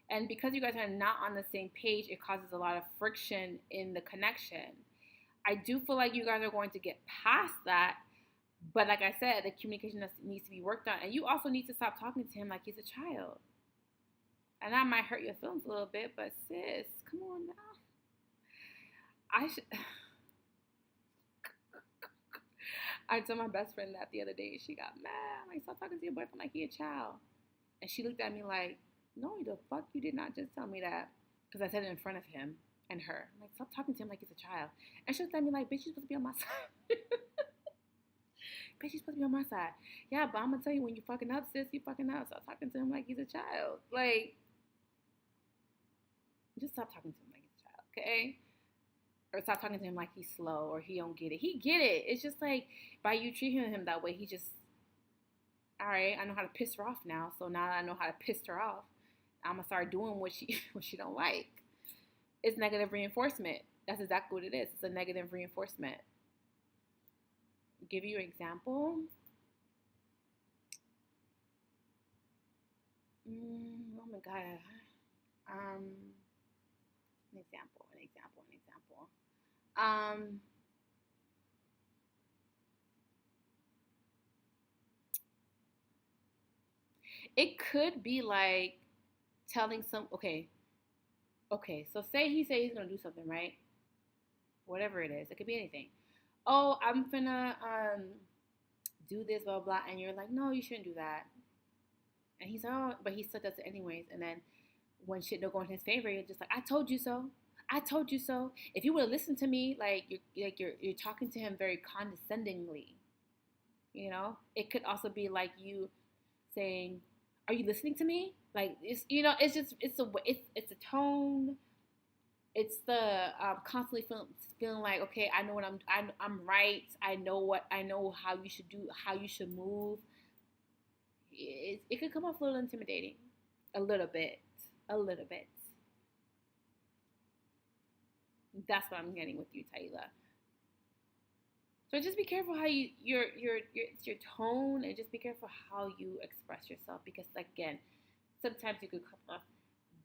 And because you guys are not on the same page, it causes a lot of friction in the connection. I do feel like you guys are going to get past that, but like I said, the communication needs to be worked on. And you also need to stop talking to him like he's a child. And that might hurt your feelings a little bit, but sis, come on now. I told my best friend that the other day. She got mad. Like, stop talking to your boyfriend like he a child. And she looked at me like, No, the fuck you did not just tell me that. Because I said it in front of him and her. I'm like, stop talking to him like he's a child. And she'll tell me like, bitch, you're supposed to be on my side. Bitch, you're supposed to be on my side. Yeah, but I'm gonna tell you, when you fucking up, sis, you fucking up. Stop talking to him like he's a child. Like, just stop talking to him like he's a child, okay? Or stop talking to him like he's slow or he don't get it. He get it. It's just like, by you treating him that way, he just, all right, I know how to piss her off now. So now that I know how to piss her off, I'm gonna start doing what she what she don't like. It's negative reinforcement. That's exactly what it is. It's a negative reinforcement. Give you an example. Oh my god. An example. It could be like telling some. Okay. So say he's gonna do something, right? Whatever it is, it could be anything. Oh, I'm gonna do this, blah blah, and you're like, no, you shouldn't do that. And he's oh, but he still does it anyways. And then when shit don't go in his favor, you're just like, I told you so. I told you so. If you would have listened to me, you're talking to him very condescendingly. You know, it could also be like you saying, "Are you listening to me?" Like it's just it's a tone. It's the constantly feeling like, okay, I know what I'm right. I know how you should do, how you should move. It could come off a little intimidating, a little bit. That's what I'm getting with you, Taylor. So just be careful how it's your tone, and just be careful how you express yourself, because again, sometimes you could come off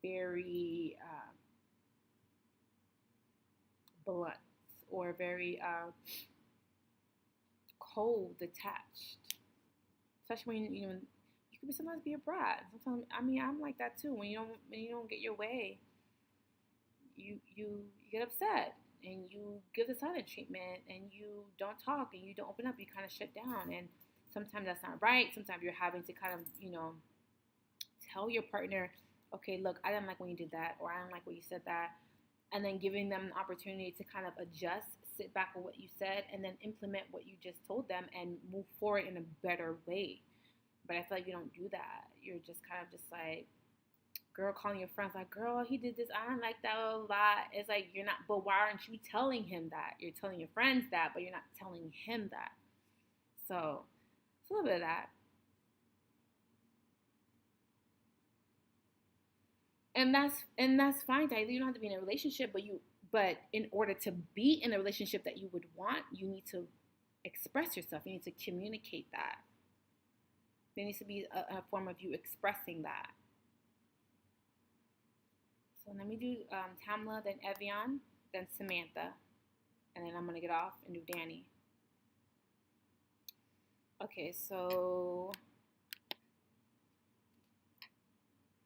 very blunt or very cold, detached. Especially when you could sometimes be a brat. Sometimes I'm like that too. When you don't get your way, you get upset and you give the silent treatment and you don't talk and you don't open up. You kind of shut down, and sometimes that's not right. Sometimes you're having to kind of tell your partner, okay, look, I didn't like when you did that, or I didn't like when you said that, and then giving them an opportunity to kind of adjust, sit back on what you said, and then implement what you just told them and move forward in a better way. But I feel like you don't do that. You're just kind of just like, girl calling your friends like, girl, he did this, I don't like that a lot. It's like, you're not, but why aren't you telling him that? You're telling your friends that, but you're not telling him that. So it's a little bit of that. And that's fine, Tyler. You don't have to be in a relationship, but in order to be in a relationship that you would want, you need to express yourself. You need to communicate that. There needs to be a form of you expressing that. So let me do Tamla, then Evian, then Samantha, and then I'm gonna get off and do Danny. Okay, so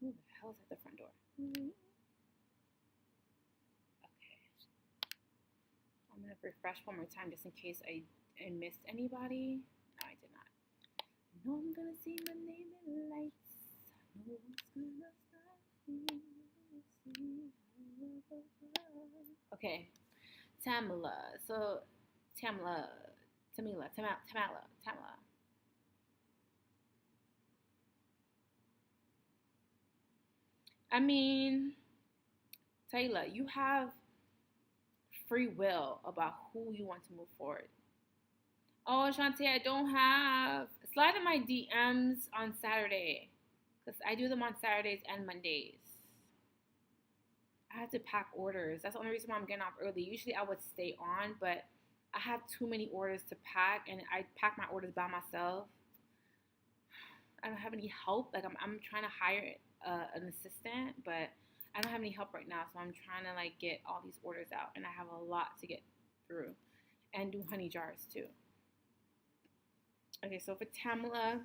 who the hell's at the front door? Okay, I'm gonna refresh one more time just in case I missed anybody. No, I did not. No, I'm gonna see my name in the lights. No one's gonna stop me. Okay, Tamala. So Tamala. I mean, Taylor, you have free will about who you want to move forward. Oh, Shantae, I don't have. Slide in my DMs on Saturday, because I do them on Saturdays and Mondays. I have to pack orders. That's the only reason why I'm getting off early. Usually I would stay on, but I have too many orders to pack, and I pack my orders by myself. I don't have any help. Like I'm trying to hire an assistant, but I don't have any help right now. So I'm trying to like get all these orders out, and I have a lot to get through, and do honey jars too. Okay, so for Tamala,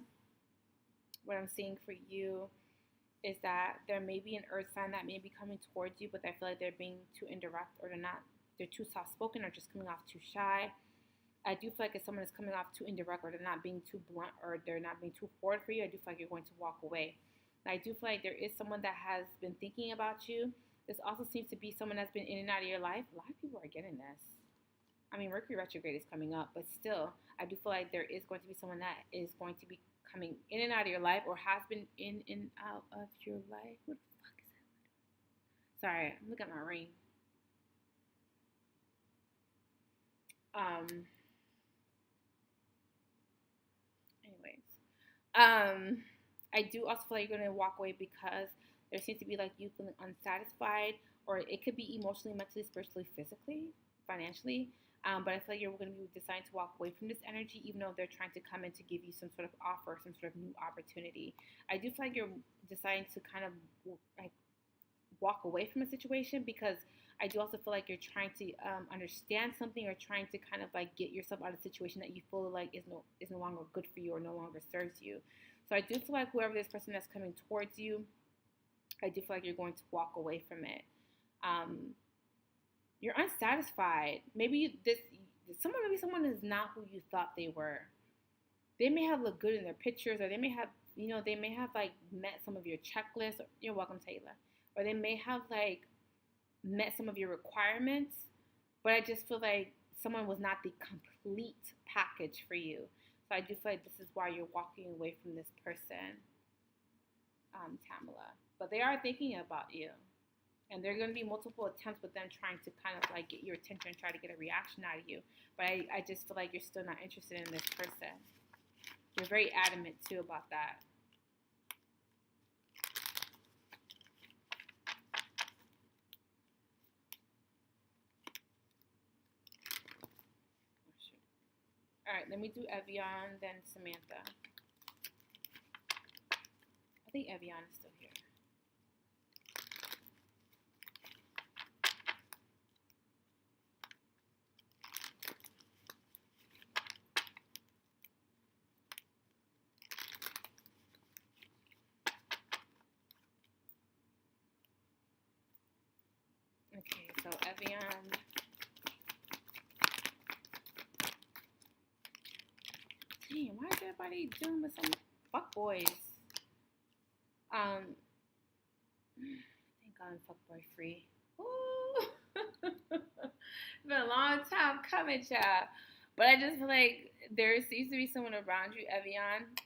what I'm seeing for you is that there may be an earth sign that may be coming towards you, but I feel like they're being too indirect, or they're too soft spoken, or just coming off too shy. I do feel like if someone is coming off too indirect, or they're not being too blunt, or they're not being too forward for you, I do feel like you're going to walk away. I do feel like there is someone that has been thinking about you. This also seems to be someone that's been in and out of your life. A lot of people are getting this. I mean, Mercury retrograde is coming up, but still, I do feel like there is going to be someone that is going to be coming in and out of your life, or has been in and out of your life. What the fuck is that? Sorry, I'm looking at my ring. Anyways, I do also feel like you're going to walk away because there seems to be like you feeling unsatisfied, or it could be emotionally, mentally, spiritually, physically, financially. But I feel like you're going to be deciding to walk away from this energy, even though they're trying to come in to give you some sort of offer, some sort of new opportunity. I do feel like you're deciding to kind of like walk away from a situation, because I do also feel like you're trying to understand something, or trying to kind of like get yourself out of a situation that you feel like is no longer good for you, or no longer serves you. So I do feel like whoever this person that's coming towards you, I do feel like you're going to walk away from it. You're unsatisfied. Maybe someone is not who you thought they were. They may have looked good in their pictures, or they may have, they may have like met some of your checklists. You're welcome, Taylor. Or they may have like met some of your requirements, but I just feel like someone was not the complete package for you. So I do feel like this is why you're walking away from this person, Tamala. But they are thinking about you. And there are going to be multiple attempts with them trying to kind of like get your attention and try to get a reaction out of you. But I just feel like you're still not interested in this person. You're very adamant too about that. All right, let me do Evian, then Samantha. I think Evian is still here. Okay, so Evian. Damn, why is everybody doing with some fuck boys? Thank God I'm fuck boy free. Ooh. It's been a long time coming, child. But I just feel like there seems to be someone around you, Evian,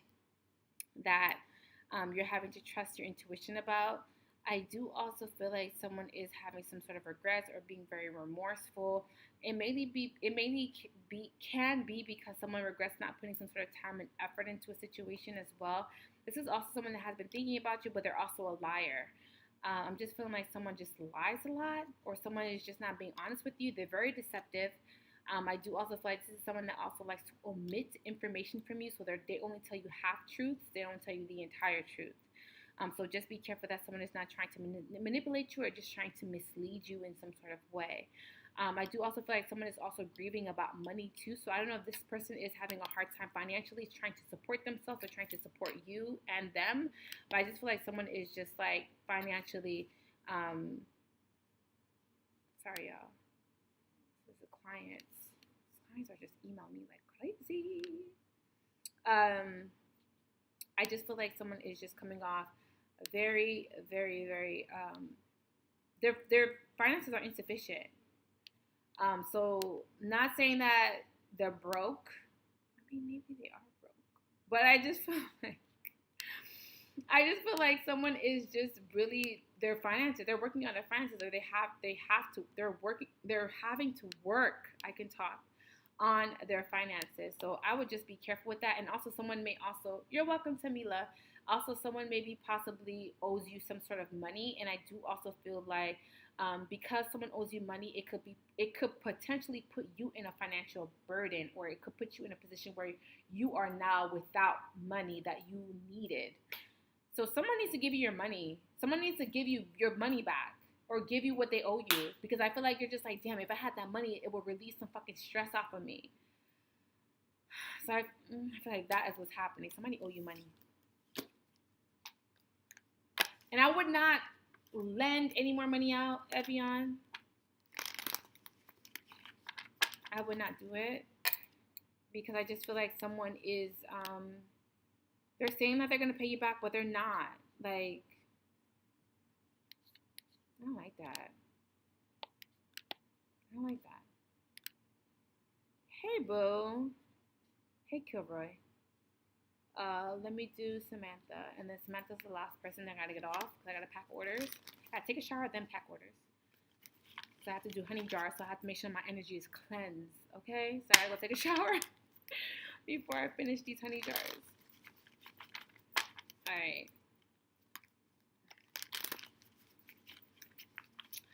that you're having to trust your intuition about. I do also feel like someone is having some sort of regrets, or being very remorseful. It can be because someone regrets not putting some sort of time and effort into a situation as well. This is also someone that has been thinking about you, but they're also a liar. I'm just feeling like someone just lies a lot, or someone is just not being honest with you. They're very deceptive. I do also feel like this is someone that also likes to omit information from you, so they only tell you half truths. They don't tell you the entire truth. So just be careful that someone is not trying to manipulate you, or just trying to mislead you in some sort of way. I do also feel like someone is also grieving about money too. So I don't know if this person is having a hard time financially, trying to support themselves, or trying to support you and them. But I just feel like someone is just like financially, sorry y'all, this is a client. Clients are just emailing me like crazy. I just feel like someone is just coming off very, very, very, their finances are insufficient. So not saying that they're broke. I mean, maybe they are broke, but I just feel like someone is just really their finances. They're working on their finances, or they're having to work. I can talk on their finances. So I would just be careful with that. And also someone may also, you're welcome, Tamila. Also, someone maybe possibly owes you some sort of money. And I do also feel like because someone owes you money, it could potentially put you in a financial burden, or it could put you in a position where you are now without money that you needed. So someone needs to give you your money. Someone needs to give you your money back, or give you what they owe you. Because I feel like you're just like, damn, if I had that money, it would release some fucking stress off of me. So I feel like that is what's happening. Somebody owe you money. And I would not lend any more money out, Evian. I would not do it. Because I just feel like someone is, they're saying that they're going to pay you back, but they're not. Like, I don't like that. I don't like that. Hey, boo. Hey, Kilroy. Let me do Samantha. And then Samantha's the last person that I gotta get off because I gotta pack orders. I gotta take a shower, then pack orders. So I have to do honey jars, so I have to make sure my energy is cleansed. Okay? So I gotta go take a shower before I finish these honey jars. Alright.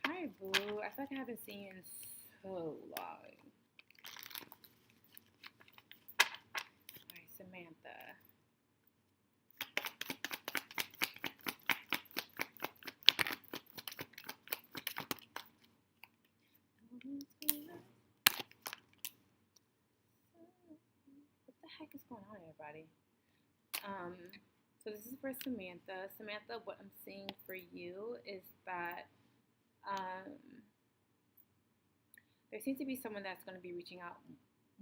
Hi, boo. I feel like I haven't seen you in so long. Alright, Samantha. What the heck is going on, everybody? So this is for Samantha. Samantha, what I'm seeing for you is that there seems to be someone that's going to be reaching out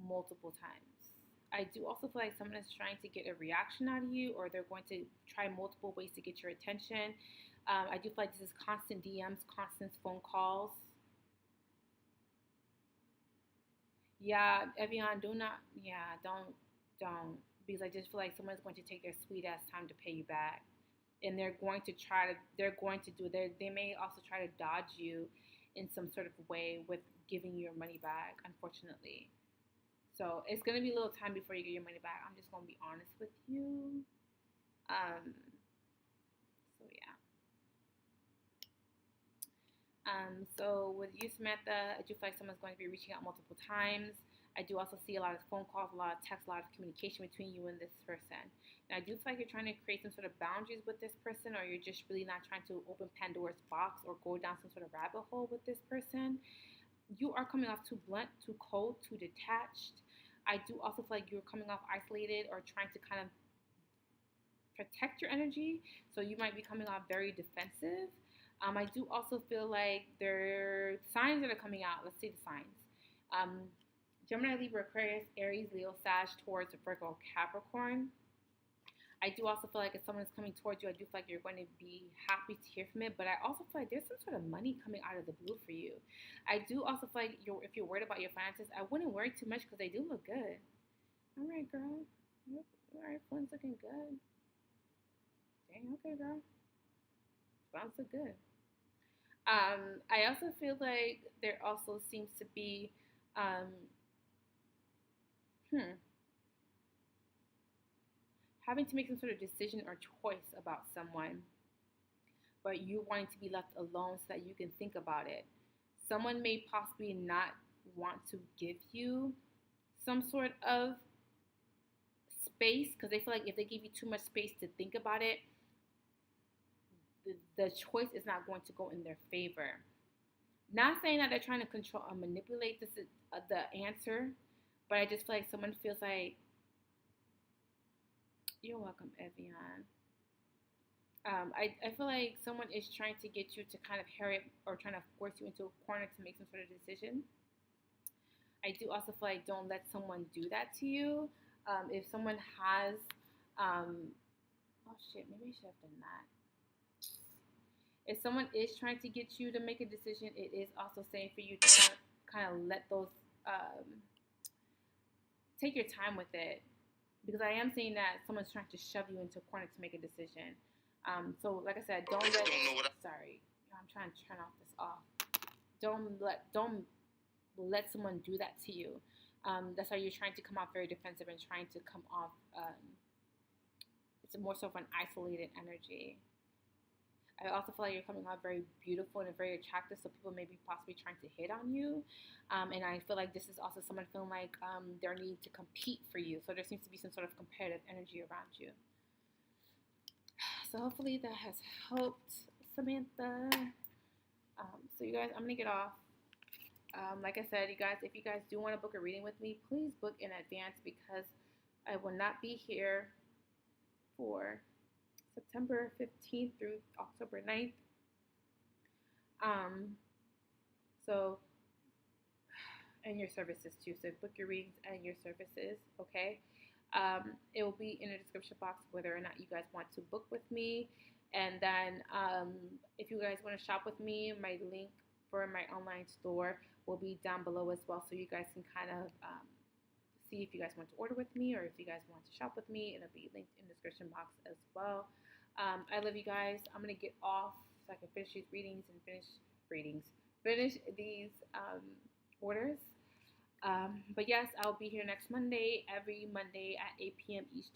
multiple times. I do also feel like someone is trying to get a reaction out of you, or they're going to try multiple ways to get your attention. I do feel like this is constant DMs, constant phone calls. Yeah, Evian, don't, because I just feel like someone's going to take their sweet ass time to pay you back, and they may also try to dodge you in some sort of way with giving you your money back, unfortunately. So it's going to be a little time before you get your money back. I'm just going to be honest with you. So yeah. So with you, Samantha, I do feel like someone's going to be reaching out multiple times. I do also see a lot of phone calls, a lot of texts, a lot of communication between you and this person. And I do feel like you're trying to create some sort of boundaries with this person, or you're just really not trying to open Pandora's box or go down some sort of rabbit hole with this person. You are coming off too blunt, too cold, too detached. I do also feel like you're coming off isolated or trying to kind of protect your energy. So you might be coming off very defensive. I do also feel like there are signs that are coming out. Let's see the signs. Gemini, Libra, Aquarius, Aries, Leo, Sag, Taurus, Virgo, Capricorn. I do also feel like if someone is coming towards you, I do feel like you're going to be happy to hear from it. But I also feel like there's some sort of money coming out of the blue for you. I do also feel like if you're worried about your finances, I wouldn't worry too much because they do look good. All right, girl. All right, phone's looking good. Dang, okay, girl. Phone's look good. I also feel like there also seems to be having to make some sort of decision or choice about someone, but you wanting to be left alone so that you can think about it. Someone may possibly not want to give you some sort of space because they feel like if they give you too much space to think about it, the choice is not going to go in their favor. Not saying that they're trying to control or manipulate the answer, but I just feel like someone feels like, you're welcome, Evian. I feel like someone is trying to get you to kind of hurry up or trying to force you into a corner to make some sort of decision. I do also feel like don't let someone do that to you. If someone has, oh shit, maybe I should have done that. If someone is trying to get you to make a decision, it is also saying for you to kind of let those, take your time with it. Because I am saying that someone's trying to shove you into a corner to make a decision. So like I said, sorry, I'm trying to turn this off. Don't let someone do that to you. That's why you're trying to come off very defensive and trying to come off, it's more so of an isolated energy. I also feel like you're coming out very beautiful and very attractive, so people may be possibly trying to hit on you. And I feel like this is also someone feeling like they're needing to compete for you. So there seems to be some sort of competitive energy around you. So hopefully that has helped, Samantha. So you guys, I'm going to get off. Like I said, you guys, if you guys do want to book a reading with me, please book in advance because I will not be here for September 15th through October 9th. So, and your services too. So book your readings and your services, okay? It will be in the description box whether or not you guys want to book with me. And then if you guys want to shop with me, my link for my online store will be down below as well, so you guys can kind of see if you guys want to order with me or if you guys want to shop with me. It'll be linked in the description box as well. I love you guys. I'm going to get off so I can finish these readings and finish these orders. But yes, I'll be here next Monday, every Monday at 8 p.m. Eastern